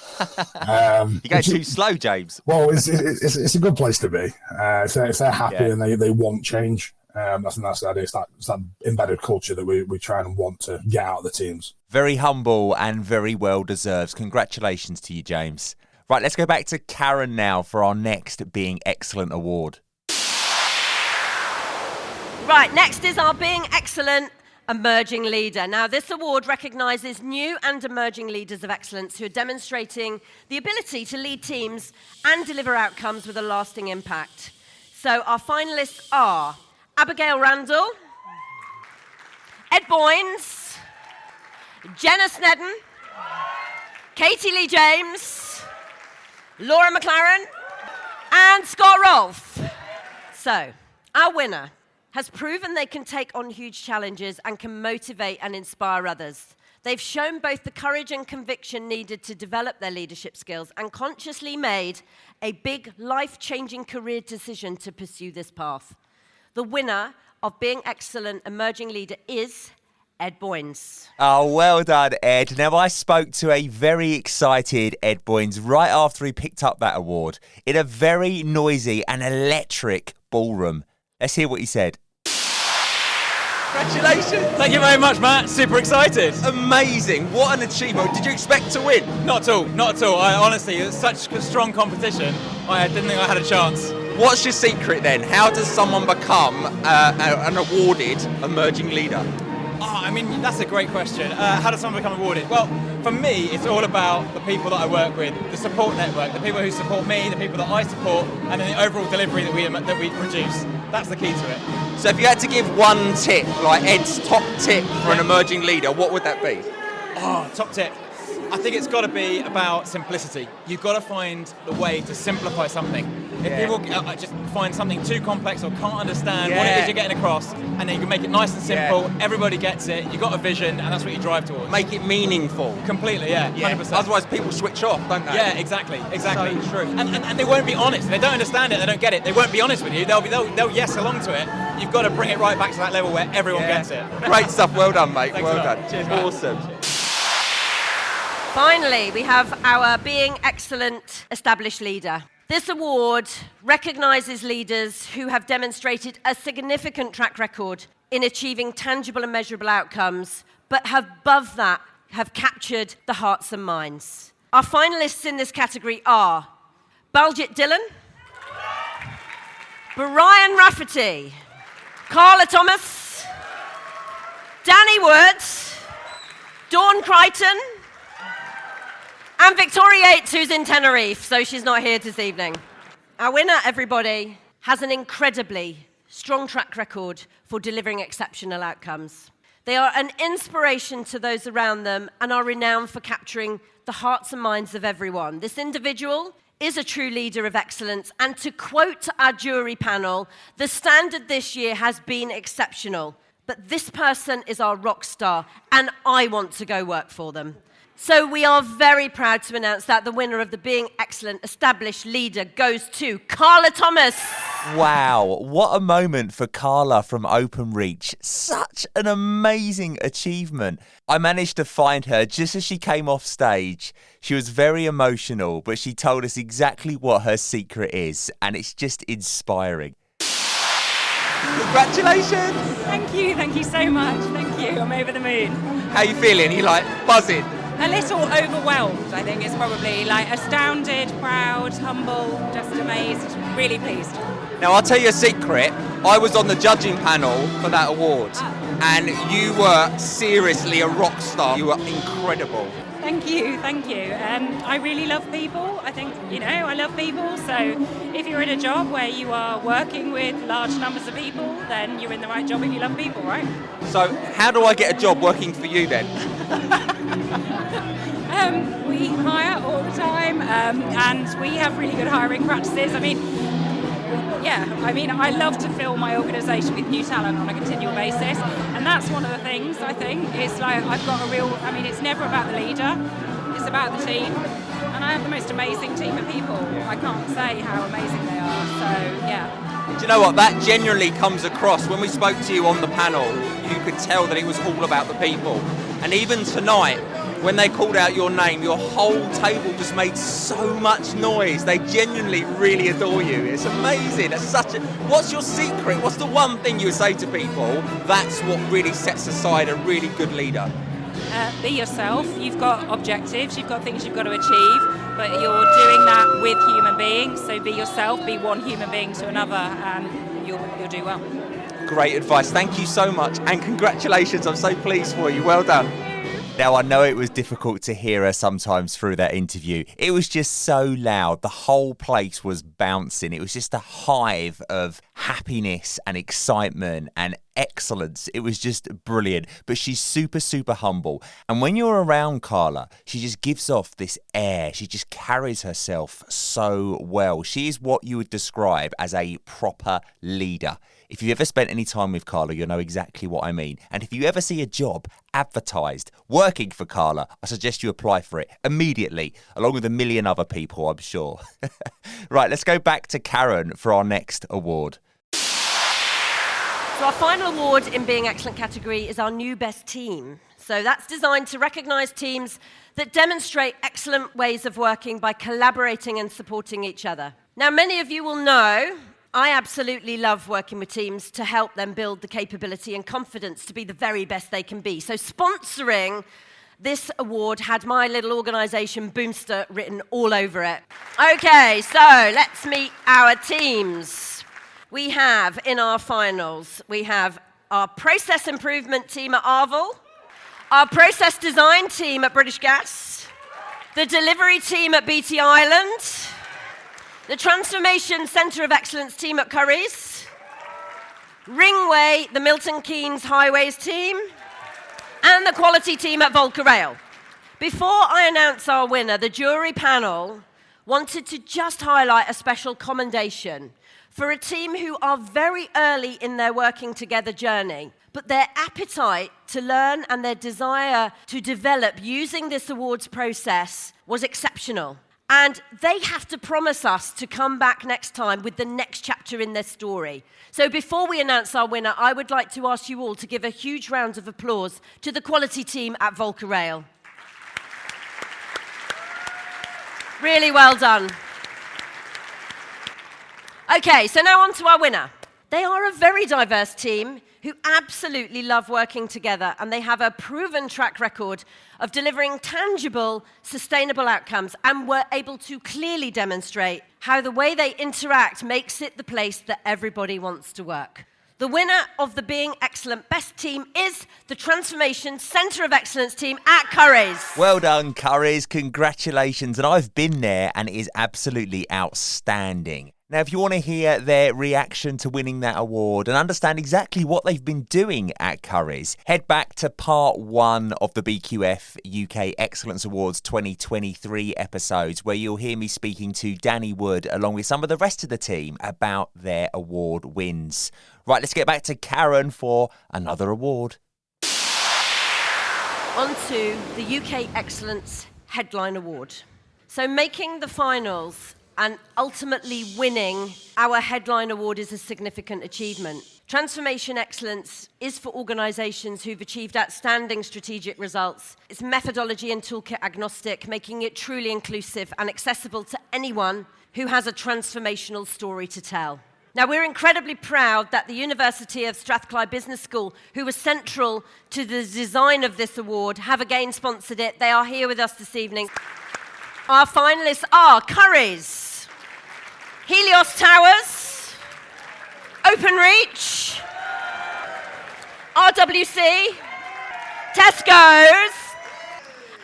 You're going too slow, James. Well, it's a good place to be. If they're happy and they want change, I think that's the idea. It's that embedded culture that we try and want to get out of the teams. Very humble and very well deserved. Congratulations to you, James. Right, let's go back to Karen now for our next Being Excellent award. Right, next is our Being Excellent Emerging Leader. Now, this award recognises new and emerging leaders of excellence who are demonstrating the ability to lead teams and deliver outcomes with a lasting impact. So our finalists are Abigail Randall, Ed Boynes, Jenna Snedden, Katie Lee James, Laura McLaren, and Scott Rolfe. So, our winner has proven they can take on huge challenges and can motivate and inspire others. They've shown both the courage and conviction needed to develop their leadership skills and consciously made a big, life-changing career decision to pursue this path. The winner of Being Excellent Emerging Leader is Ed Boynes. Oh, well done, Ed. Now, I spoke to a very excited Ed Boynes right after he picked up that award in a very noisy and electric ballroom. Let's hear what he said. Congratulations. Thank you very much, Matt. Super excited. Amazing. What an achievement. Did you expect to win? Not at all. Not at all. Honestly, it was such a strong competition. I didn't think I had a chance. What's your secret then? How does someone become an awarded emerging leader? mean, that's a great question. How does someone become awarded? Well, for me, it's all about the people that I work with, the support network, the people who support me, the people that I support, and then the overall delivery that we produce. That's the key to it. So if you had to give one tip, like Ed's top tip for an emerging leader, what would that be? Oh, top tip. I think it's got to be about simplicity. You've got to find the way to simplify something. If people just find something too complex or can't understand what it is you're getting across, and then you can make it nice and simple, everybody gets it, you've got a vision, and that's what you drive towards. Make it meaningful. Completely, 100%. Otherwise people switch off, don't they? Yeah, exactly. So true. And they won't be honest. They don't understand it, they don't get it, they won't be honest with you. They'll yes along to it. You've got to bring it right back to that level where everyone gets it. Great stuff, well done, mate. Thanks well done. Cheers, man. Awesome. Finally, we have our Being Excellent Established Leader. This award recognises leaders who have demonstrated a significant track record in achieving tangible and measurable outcomes, but above that have captured the hearts and minds. Our finalists in this category are Baljit Dillon, Brian Rafferty, Carla Thomas, Danny Woods, Dawn Crichton, and Victoria Yates, who's in Tenerife, so she's not here this evening. Our winner, everybody, has an incredibly strong track record for delivering exceptional outcomes. They are an inspiration to those around them and are renowned for capturing the hearts and minds of everyone. This individual is a true leader of excellence, and to quote our jury panel, the standard this year has been exceptional, but this person is our rock star, and I want to go work for them. So we are very proud to announce that the winner of the Being Excellent Established Leader goes to Carla Thomas. Wow, what a moment for Carla from Openreach. Such an amazing achievement. I managed to find her just as she came off stage. She was very emotional, but she told us exactly what her secret is, and it's just inspiring. Congratulations! Thank you so much. Thank you, I'm over the moon. How you feeling? You like buzzing? A little overwhelmed, I think, is probably like astounded, proud, humble, just amazed, really pleased. Now I'll tell you a secret. I was on the judging panel for that award, and you were seriously a rock star. You were incredible. Thank you. I really love people. I think, I love people. So if you're in a job where you are working with large numbers of people, then you're in the right job if you love people, right? So how do I get a job working for you then? We hire all the time, and we have really good hiring practices. I love to fill my organisation with new talent on a continual basis, and that's one of the things, I think. It's like I've got it's never about the leader, it's about the team, and I have the most amazing team of people. I can't say how amazing they are, so yeah. Do you know what? That genuinely comes across. When we spoke to you on the panel, you could tell that it was all about the people. And even tonight, when they called out your name, your whole table just made so much noise. They genuinely really adore you. It's amazing. What's your secret? What's the one thing you would say to people that's what really sets aside a really good leader? Be yourself. You've got objectives, you've got things you've got to achieve, but you're doing that with human beings. So be yourself, be one human being to another, and you'll do well. Great advice. Thank you so much, and congratulations. I'm so pleased for you. Well done. Now, I know it was difficult to hear her sometimes through that interview. It was just so loud. The whole place was bouncing. It was just a hive of happiness and excitement and excellence. It was just brilliant. But she's super, super humble. And when you're around Carla, she just gives off this air. She just carries herself so well. She is what you would describe as a proper leader. If you've ever spent any time with Carla, you'll know exactly what I mean. And if you ever see a job advertised working for Carla, I suggest you apply for it immediately, along with a million other people, I'm sure. Right, let's go back to Karen for our next award. So our final award in Being Excellent category is our new best team. So that's designed to recognise teams that demonstrate excellent ways of working by collaborating and supporting each other. Now, many of you will know I absolutely love working with teams to help them build the capability and confidence to be the very best they can be. So sponsoring this award had my little organisation, Boomster, written all over it. Okay, so let's meet our teams. We have, in our finals, we have our process improvement team at Arval. our process design team at British Gas, the delivery team at BT Ireland, the Transformation Centre of Excellence team at Currys, Ringway, the Milton Keynes Highways team, and the quality team at Volker Rail. Before I announce our winner, the jury panel wanted to just highlight a special commendation for a team who are very early in their working together journey, but their appetite to learn and their desire to develop using this awards process was exceptional. And they have to promise us to come back next time with the next chapter in their story. So before we announce our winner, I would like to ask you all to give a huge round of applause to the quality team at Volker Rail. Really well done. Okay, so now on to our winner. They are a very diverse team who absolutely love working together, and they have a proven track record of delivering tangible, sustainable outcomes, and were able to clearly demonstrate how the way they interact makes it the place that everybody wants to work. The winner of the Being Excellent Best Team is the Transformation Centre of Excellence team at Currys. Well done, Currys. Congratulations. And I've been there, and it is absolutely outstanding. Now, if you want to hear their reaction to winning that award and understand exactly what they've been doing at Currys, head back to part 1 of the BQF UK Excellence Awards 2023 episodes, where you'll hear me speaking to Danny Wood along with some of the rest of the team about their award wins. Right, let's get back to Karen for another award. On to the UK Excellence Headline Award. So making the finals and ultimately winning our headline award is a significant achievement. Transformation excellence is for organisations who've achieved outstanding strategic results. It's methodology and toolkit agnostic, making it truly inclusive and accessible to anyone who has a transformational story to tell. Now, we're incredibly proud that the University of Strathclyde Business School, who was central to the design of this award, have again sponsored it. They are here with us this evening. Our finalists are Currys, Helios Towers, Openreach, RWC, Tesco's,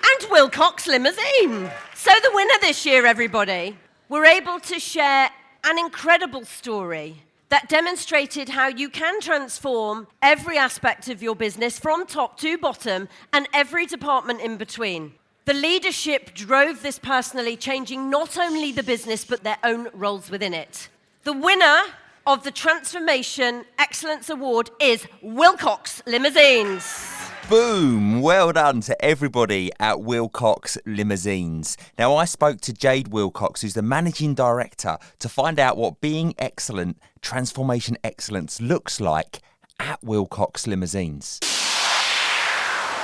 and Wilcox Limousine. So the winner this year, everybody, we're able to share an incredible story that demonstrated how you can transform every aspect of your business from top to bottom and every department in between. The leadership drove this personally, changing not only the business, but their own roles within it. The winner of the Transformation Excellence Award is Wilcox Limousines. Boom! Well done to everybody at Wilcox Limousines. Now, I spoke to Jade Wilcox, who's the Managing Director, to find out what being excellent, transformation excellence looks like at Wilcox Limousines.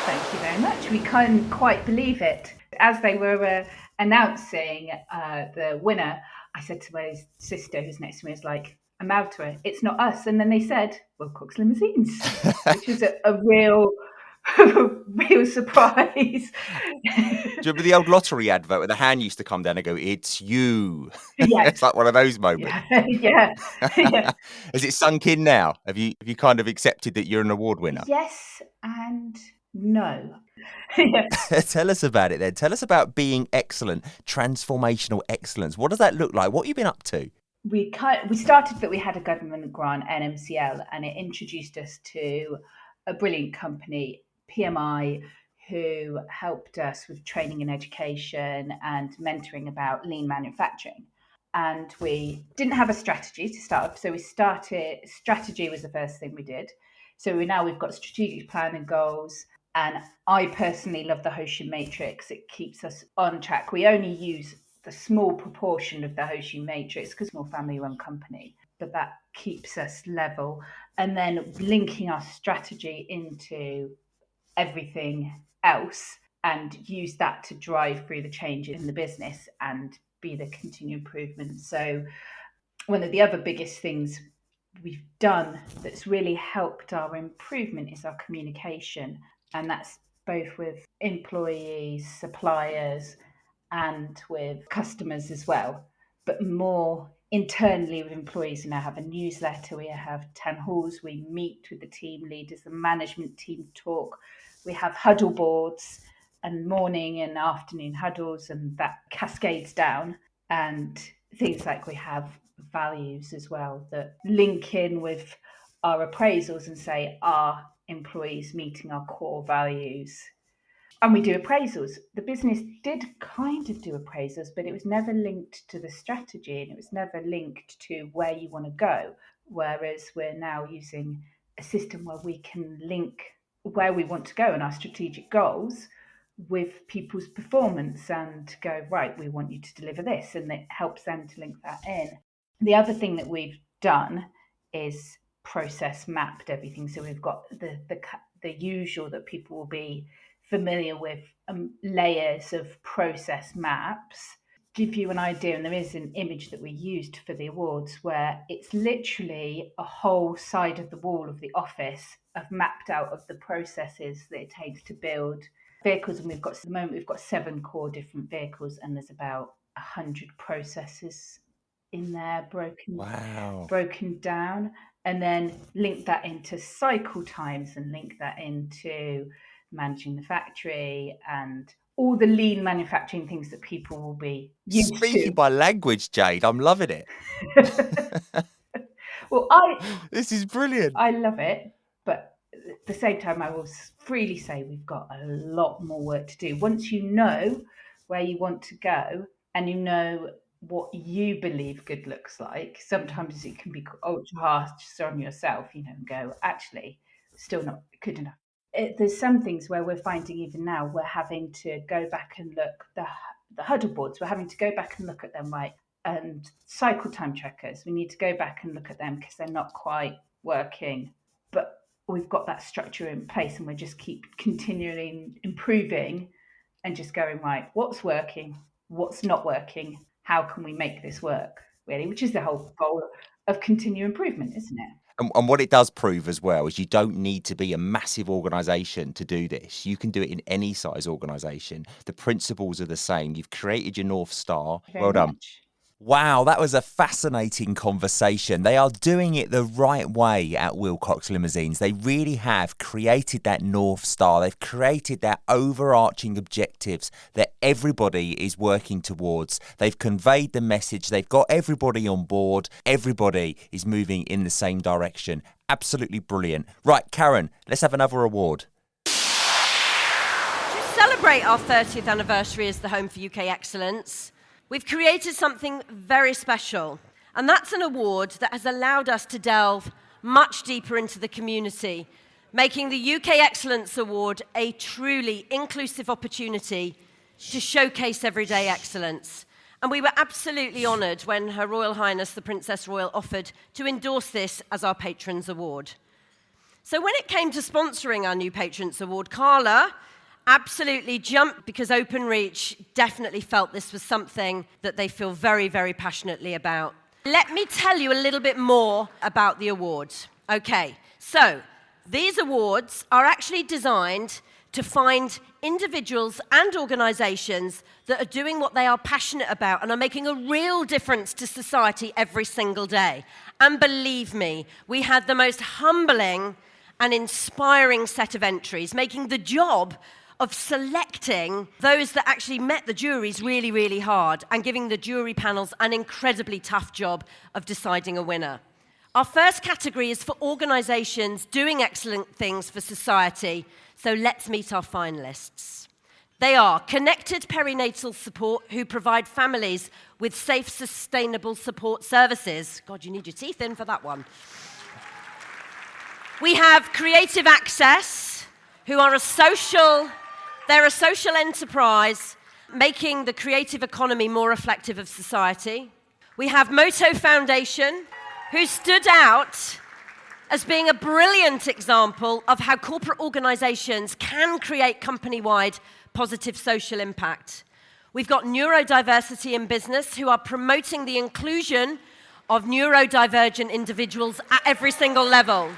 Thank you very much. We couldn't quite believe it. As they were announcing the winner, I said to my sister, who's next to me, is like, I'm out to it. It's not us. And then they said, Wilcox Limousines, which was a real surprise. Do you remember the old lottery advert where the hand used to come down and go, it's you? Yes. It's like one of those moments. Yeah. Has it sunk in now? Have you kind of accepted that you're an award winner? Yes and no. Tell us about it then. Tell us about being excellent, transformational excellence. What does that look like? What have you been up to? We started that we had a government grant, NMCL, and it introduced us to a brilliant company, PMI, who helped us with training and education and mentoring about lean manufacturing. And we didn't have a strategy to start with, so strategy was the first thing we did. So we've got strategic plan and goals. And I personally love the Hoshin Matrix. It keeps us on track. We only use the small proportion of the Hoshin Matrix because we're a family-run company, but that keeps us level. And then linking our strategy into everything else and use that to drive through the changes in the business and be the continued improvement. So one of the other biggest things we've done that's really helped our improvement is our communication. And that's both with employees, suppliers, and with customers as well. But more internally with employees, we now have a newsletter, we have town halls, we meet with the team leaders, the management team talk, We have huddle boards and morning and afternoon huddles, and that cascades down. And things like we have values as well that link in with our appraisals and say, are employees meeting our core values? And we do appraisals. The business did kind of do appraisals, but it was never linked to the strategy and it was never linked to where you want to go. Whereas we're now using a system where we can link where we want to go and our strategic goals with people's performance and go, right, we want you to deliver this. And it helps them to link that in. The other thing that we've done is process mapped everything. So we've got the usual that people will be familiar with, layers of process maps. Give you an idea, and there is an image that we used for the awards where it's literally a whole side of the wall of the office of mapped out of the processes that it takes to build vehicles. And at the moment we've got 7 core different vehicles, and there's about 100 processes in there broken down, and then link that into cycle times and link that into managing the factory and all the lean manufacturing things that people will be used Speaking by language, Jade, I'm loving it. Well, this is brilliant. I love it, but at the same time, I will freely say we've got a lot more work to do. Once you know where you want to go and you know what you believe good looks like, sometimes it can be ultra harsh on yourself, and go, actually, still not good enough. There's some things where we're finding even now we're having to go back and look the huddle boards. We're having to go back and look at them, right? And cycle time trackers. We need to go back and look at them because they're not quite working. But we've got that structure in place, and we just keep continually improving and just going, right, what's working, what's not working, how can we make this work, really? Which is the whole goal of continual improvement, isn't it? And what it does prove as well is you don't need to be a massive organisation to do this. You can do it in any size organisation. The principles are the same. You've created your North Star. Well done. Wow, that was a fascinating conversation. They are doing it the right way at Wilcox Limousines. They really have created that North Star. They've created that overarching objectives that everybody is working towards. They've conveyed the message. They've got everybody on board. Everybody is moving in the same direction. Absolutely brilliant. Right, Karen, let's have another award. To celebrate our 30th anniversary as the home for UK excellence, we've created something very special, and that's an award that has allowed us to delve much deeper into the community, making the UK Excellence Award a truly inclusive opportunity to showcase everyday excellence. And we were absolutely honoured when Her Royal Highness the Princess Royal offered to endorse this as our Patrons Award. So when it came to sponsoring our new Patrons Award, Carla absolutely jumped because Openreach definitely felt this was something that they feel very, very passionately about. Let me tell you a little bit more about the awards. Okay, so these awards are actually designed to find individuals and organisations that are doing what they are passionate about and are making a real difference to society every single day. And believe me, we had the most humbling and inspiring set of entries, making the job of selecting those that actually met the juries really, really hard and giving the jury panels an incredibly tough job of deciding a winner. Our first category is for organisations doing excellent things for society, so let's meet our finalists. They are Connected Perinatal Support, who provide families with safe, sustainable support services. God, you need your teeth in for that one. We have Creative Access, who are a social enterprise making the creative economy more reflective of society. We have Moto Foundation, who stood out as being a brilliant example of how corporate organisations can create company-wide positive social impact. We've got Neurodiversity in Business, who are promoting the inclusion of neurodivergent individuals at every single level.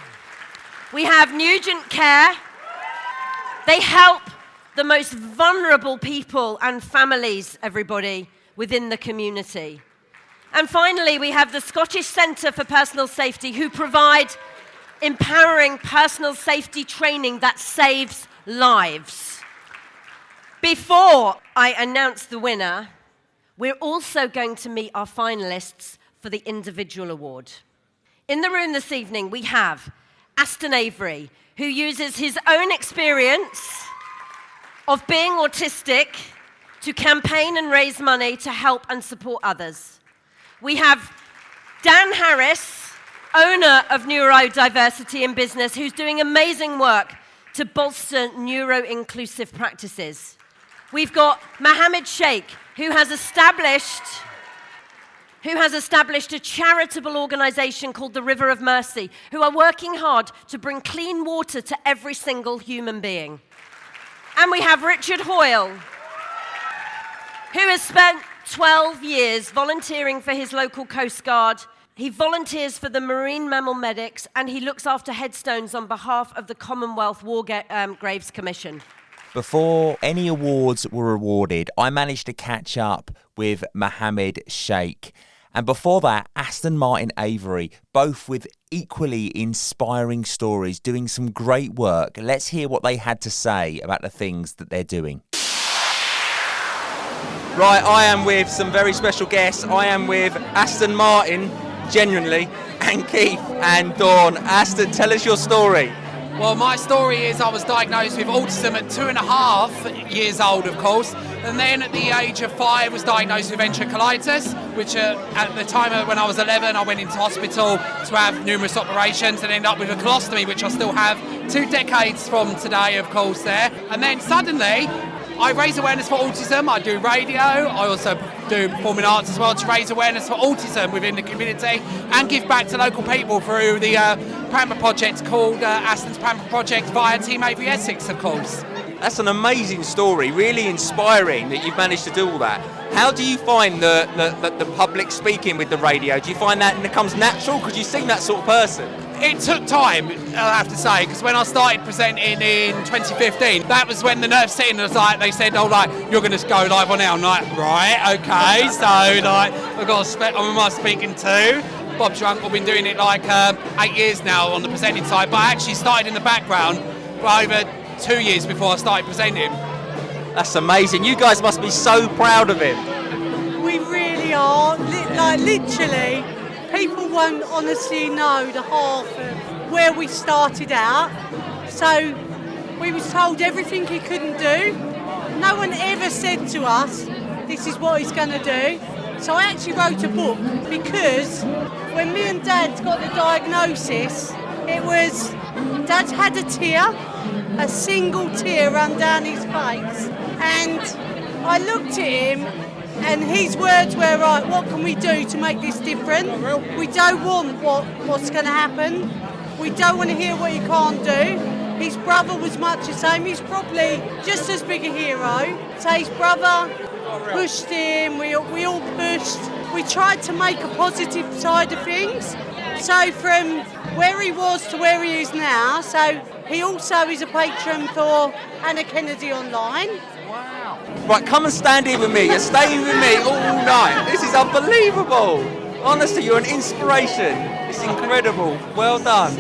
We have Nugent Care. They help the most vulnerable people and families, everybody, within the community. And finally, we have the Scottish Centre for Personal Safety, who provide empowering personal safety training that saves lives. Before I announce the winner, we're also going to meet our finalists for the individual award. In the room this evening, we have Aston Avery, who uses his own experience of being autistic to campaign and raise money to help and support others. We have Dan Harris, owner of Neurodiversity in Business, who's doing amazing work to bolster neuro-inclusive practices. We've got Mohammed Sheikh, who has established a charitable organisation called the River of Mercy, who are working hard to bring clean water to every single human being. And we have Richard Hoyle, who has spent 12 years volunteering for his local Coast Guard. He volunteers for the Marine Mammal Medics, and he looks after headstones on behalf of the Commonwealth War Graves Commission. Before any awards were awarded, I managed to catch up with Mohammed Sheikh. And before that, Aston Martin Avery, both with equally inspiring stories, doing some great work. Let's hear what they had to say about the things that they're doing. Right, I am with some very special guests. I am with Aston Martin, genuinely, and Keith and Dawn. Aston, tell us your story. Well, my story is I was diagnosed with autism at 2.5 years old, of course, and then at the age of 5 was diagnosed with enterocolitis, which at the time when I was 11 I went into hospital to have numerous operations and ended up with a colostomy, which I still have 2 decades from today, of course, there. And then suddenly I raise awareness for autism. I do radio. I also do performing arts as well to raise awareness for autism within the community and give back to local people through the Pamper project called Aston's Pamper Project via Team Avery Essex, of course. That's an amazing story, really inspiring that you've managed to do all that. How do you find the public speaking with the radio? Do you find that it comes natural? Because you seem that sort of person. It took time, I'll have to say, because when I started presenting in 2015, that was when the nerves set in. They said, you're going to go live on air. I'm like, right, okay. So, I've got who am I speaking to? Bob Drunk. I've been doing it 8 years now on the presenting side, but I actually started in the background for over 2 years before I started presenting. That's amazing. You guys must be so proud of him. We really are. Literally, people won't honestly know the half of where we started out. So we was told everything he couldn't do. No one ever said to us, this is what he's going to do. So I actually wrote a book because when me and Dad got the diagnosis, it was Dad had a tear, a single tear ran down his face, and I looked at him and his words were, right, what can we do to make this different? We don't want what's going to happen. We don't want to hear what he can't do. His brother was much the same. He's probably just as big a hero. So his brother pushed him, we all pushed. We tried to make a positive side of things. So from where he was to where he is now, so he also is a patron for Anna Kennedy Online. Wow. Right, come and stand here with me. You're staying with me all night. This is unbelievable. Honestly, you're an inspiration. It's incredible. Well done.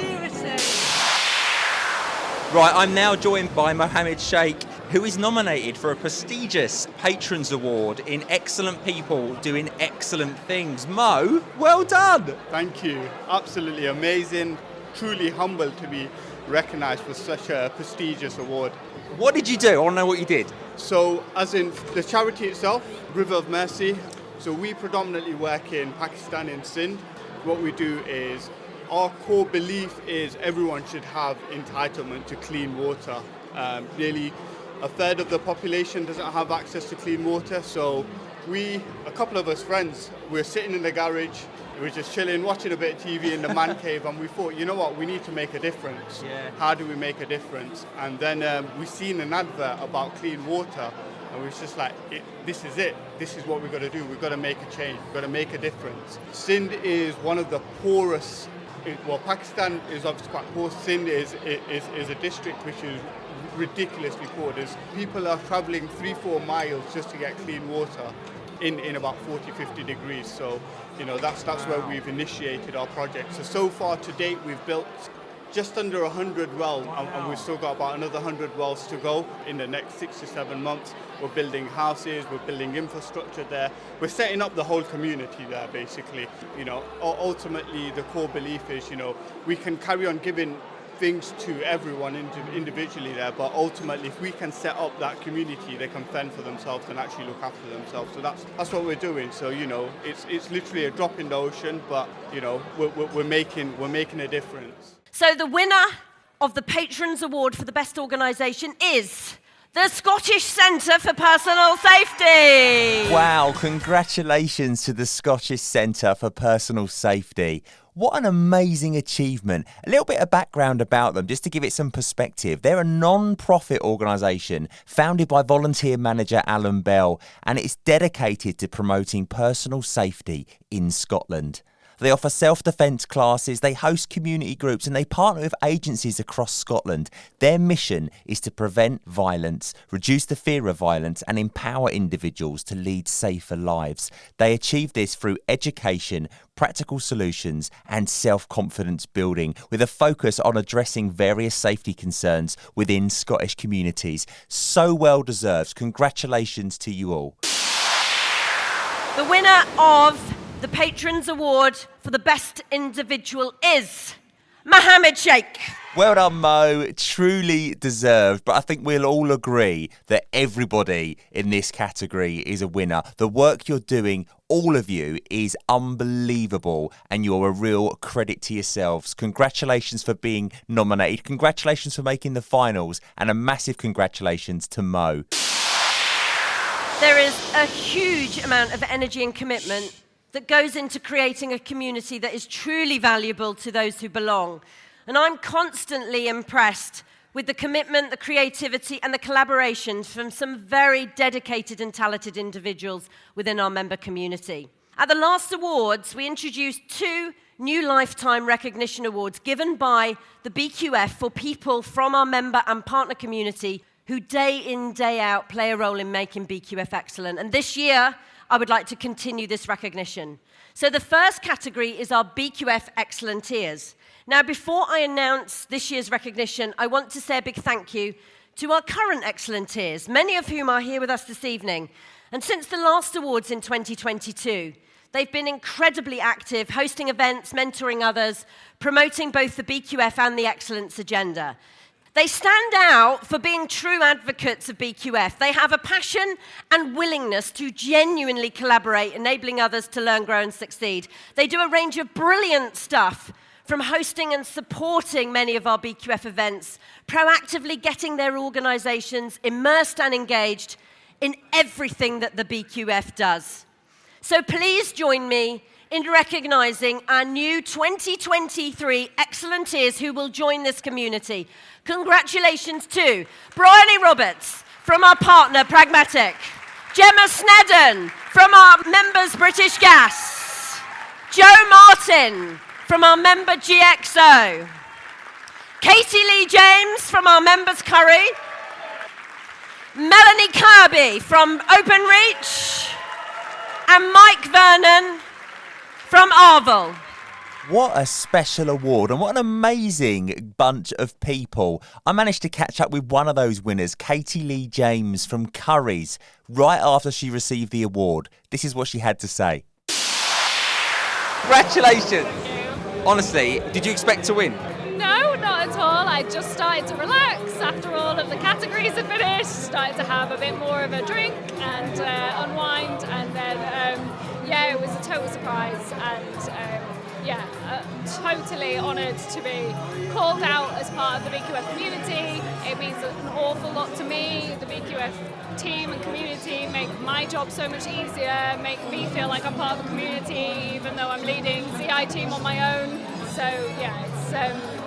Right, I'm now joined by Mohammed Sheikh, who is nominated for a prestigious Patrons Award in Excellent People Doing Excellent Things. Mo, well done. Thank you. Absolutely amazing. Truly humbled to be recognised for such a prestigious award. What did you do? I want to know what you did. So, as in the charity itself, River of Mercy. So we predominantly work in Pakistan and Sindh. What we do is, our core belief is everyone should have entitlement to clean water. Nearly a third of the population doesn't have access to clean water. So a couple of us friends, we're sitting in the garage, we're just chilling, watching a bit of TV in the man cave, and we thought, you know what, we need to make a difference. Yeah. How do we make a difference? And then we seen an advert about clean water, and we was just like, this is it. This is what we've got to do. We've got to make a change. We've got to make a difference. Sindh is one of the poorest. Well, Pakistan is obviously quite poor. Sindh is a district which is ridiculously poor. People are travelling 3-4 miles just to get clean water in about 40-50 degrees. So, that's where we've initiated our project. So far to date, we've built just under 100 wells, and we've still got about another 100 wells to go in the next 6 to 7 months. We're building houses, we're building infrastructure there. We're setting up the whole community there, basically. You know, ultimately, the core belief is, you know, we can carry on giving things to everyone individually there, but ultimately, if we can set up that community, they can fend for themselves and actually look after themselves. So that's what we're doing. So, you know, it's literally a drop in the ocean, but, you know, we're making a difference. So the winner of the Patrons Award for the Best Organisation is the Scottish Centre for Personal Safety. Wow, congratulations to the Scottish Centre for Personal Safety. What an amazing achievement. A little bit of background about them, just to give it some perspective. They're a non-profit organisation founded by volunteer manager Alan Bell, and it's dedicated to promoting personal safety in Scotland. They offer self-defence classes, they host community groups, and they partner with agencies across Scotland. Their mission is to prevent violence, reduce the fear of violence, and empower individuals to lead safer lives. They achieve this through education, practical solutions, and self-confidence building, with a focus on addressing various safety concerns within Scottish communities. So well deserved. Congratulations to you all. The winner of the Patrons Award for the Best Individual is Mohammed Sheikh. Well done, Mo. Truly deserved. But I think we'll all agree that everybody in this category is a winner. The work you're doing, all of you, is unbelievable, and you're a real credit to yourselves. Congratulations for being nominated. Congratulations for making the finals, and a massive congratulations to Mo. There is a huge amount of energy and commitment that goes into creating a community that is truly valuable to those who belong. And I'm constantly impressed with the commitment, the creativity, and the collaboration from some very dedicated and talented individuals within our member community. At the last awards, we introduced 2 new lifetime recognition awards given by the BQF for people from our member and partner community who day in, day out play a role in making BQF excellent. And this year, I would like to continue this recognition. So the first category is our BQF Excellenteers. Now, before I announce this year's recognition, I want to say a big thank you to our current Excellenteers, many of whom are here with us this evening. And since the last awards in 2022, they've been incredibly active, hosting events, mentoring others, promoting both the BQF and the Excellence agenda. They stand out for being true advocates of BQF. They have a passion and willingness to genuinely collaborate, enabling others to learn, grow, and succeed. They do a range of brilliant stuff, from hosting and supporting many of our BQF events, proactively getting their organisations immersed and engaged in everything that the BQF does. So please join me in recognising our new 2023 Excellenteers who will join this community. Congratulations to Bryony Roberts from our partner Pragmatic, Gemma Snedden from our members British Gas, Joe Martin from our member GXO, Katie Lee James from our members Curry, Melanie Kirby from Openreach, and Mike Vernon from Arville. What a special award, and what an amazing bunch of people. I managed to catch up with one of those winners, Katie Lee James from Curry's, right after she received the award. This is what she had to say. Congratulations. Honestly, did you expect to win? No, not at all. I just started to relax after all of the categories had finished, started to have a bit more of a drink and unwind, and then it was a total surprise, and totally honoured to be called out as part of the BQF community. It means an awful lot to me. The BQF team and community make my job so much easier, make me feel like I'm part of the community, even though I'm leading CI team on my own. So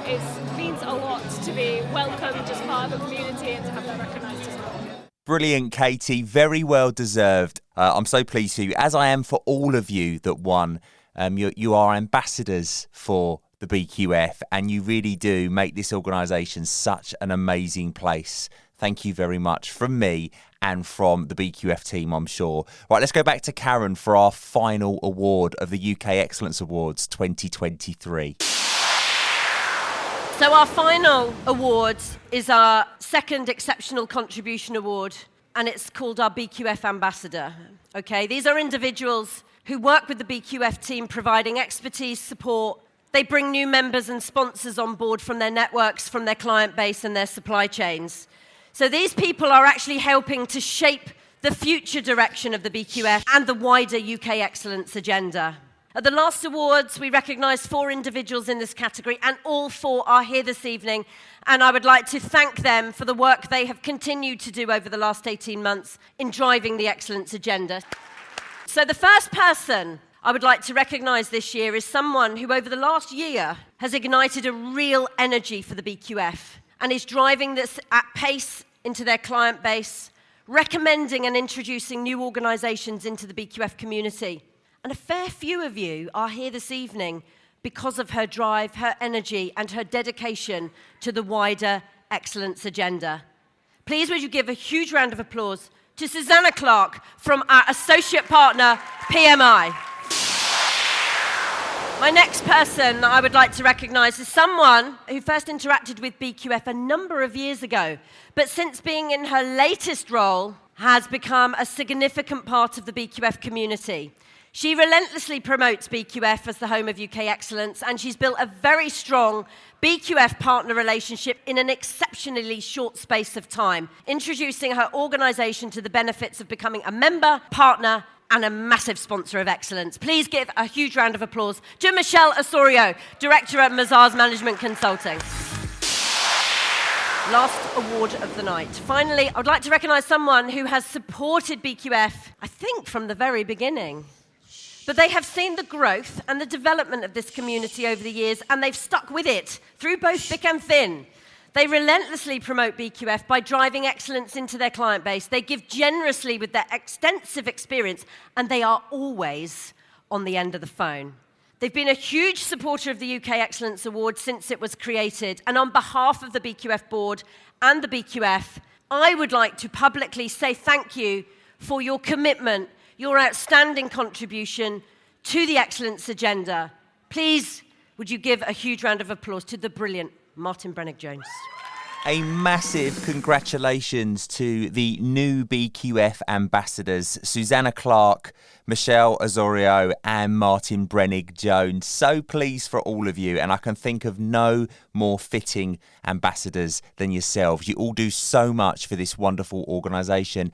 it means a lot to be welcomed as part of the community and to have that recognised as well. Brilliant, Katie. Very well deserved. I'm so pleased for you, as I am for all of you that won. You are ambassadors for the BQF, and you really do make this organisation such an amazing place. Thank you very much from me and from the BQF team, I'm sure. Right, let's go back to Karen for our final award of the UK Excellence Awards 2023. So our final award is our second Exceptional Contribution Award, and it's called our BQF Ambassador. Okay, these are individuals who work with the BQF team providing expertise, support. They bring new members and sponsors on board from their networks, from their client base and their supply chains. So these people are actually helping to shape the future direction of the BQF and the wider UK excellence agenda. At the last awards, we recognised 4 individuals in this category, and all 4 are here this evening. And I would like to thank them for the work they have continued to do over the last 18 months in driving the excellence agenda. So the first person I would like to recognise this year is someone who over the last year has ignited a real energy for the BQF and is driving this at pace into their client base, recommending and introducing new organisations into the BQF community. And a fair few of you are here this evening because of her drive, her energy, and her dedication to the wider excellence agenda. Please would you give a huge round of applause to Susanna Clark from our associate partner, PMI. My next person I would like to recognise is someone who first interacted with BQF a number of years ago, but since being in her latest role, has become a significant part of the BQF community. She relentlessly promotes BQF as the home of UK excellence, and she's built a very strong BQF partner relationship in an exceptionally short space of time, introducing her organisation to the benefits of becoming a member, partner, and a massive sponsor of excellence. Please give a huge round of applause to Michelle Osorio, Director at Mazars Management Consulting. Last award of the night. Finally, I would like to recognise someone who has supported BQF, I think, from the very beginning. But they have seen the growth and the development of this community over the years, and they've stuck with it through both thick and thin. They relentlessly promote BQF by driving excellence into their client base. They give generously with their extensive experience, and they are always on the end of the phone. They've been a huge supporter of the UK Excellence Award since it was created, and on behalf of the BQF board and the BQF, I would like to publicly say thank you for your commitment, your outstanding contribution to the excellence agenda. Please, would you give a huge round of applause to the brilliant Martin Brennig-Jones. A massive congratulations to the new BQF ambassadors, Susanna Clark, Michelle Osorio and Martin Brennig-Jones. So pleased for all of you, and I can think of no more fitting ambassadors than yourselves. You all do so much for this wonderful organisation.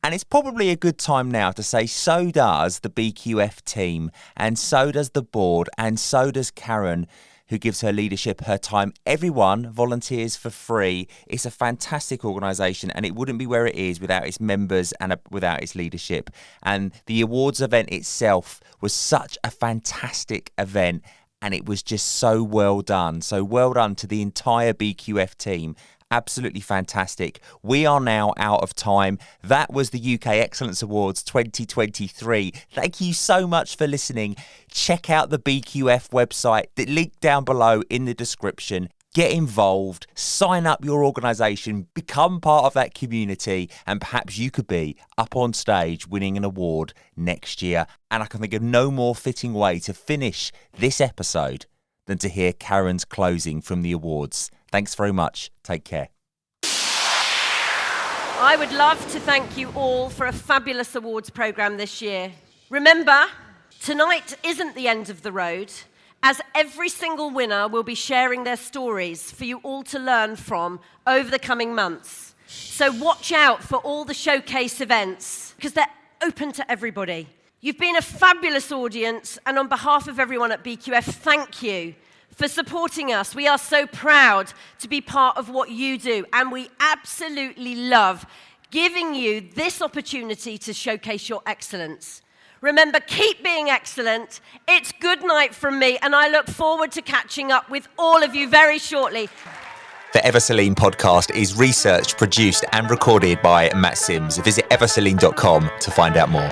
And it's probably a good time now to say so does the BQF team, and so does the board, and so does Karen, who gives her leadership, her time. Everyone volunteers for free. It's a fantastic organisation, and it wouldn't be where it is without its members and without its leadership. And the awards event itself was such a fantastic event, and it was just so well done. So well done to the entire BQF team. Absolutely fantastic. We are now out of time. That was the UK Excellence Awards 2023. Thank you so much for listening. Check out the BQF website, the link down below in the description. Get involved, sign up your organisation, become part of that community, and perhaps you could be up on stage winning an award next year. And I can think of no more fitting way to finish this episode than to hear Karen's closing from the awards. Thanks very much. Take care. I would love to thank you all for a fabulous awards programme this year. Remember, tonight isn't the end of the road, as every single winner will be sharing their stories for you all to learn from over the coming months. So watch out for all the showcase events, because they're open to everybody. You've been a fabulous audience, and on behalf of everyone at BQF, thank you for supporting us. We are so proud to be part of what you do, and we absolutely love giving you this opportunity to showcase your excellence. Remember, keep being excellent. It's good night from me, and I look forward to catching up with all of you very shortly. The Ever Celine podcast is researched, produced and recorded by Matt Sims. Visit everceline.com to find out more.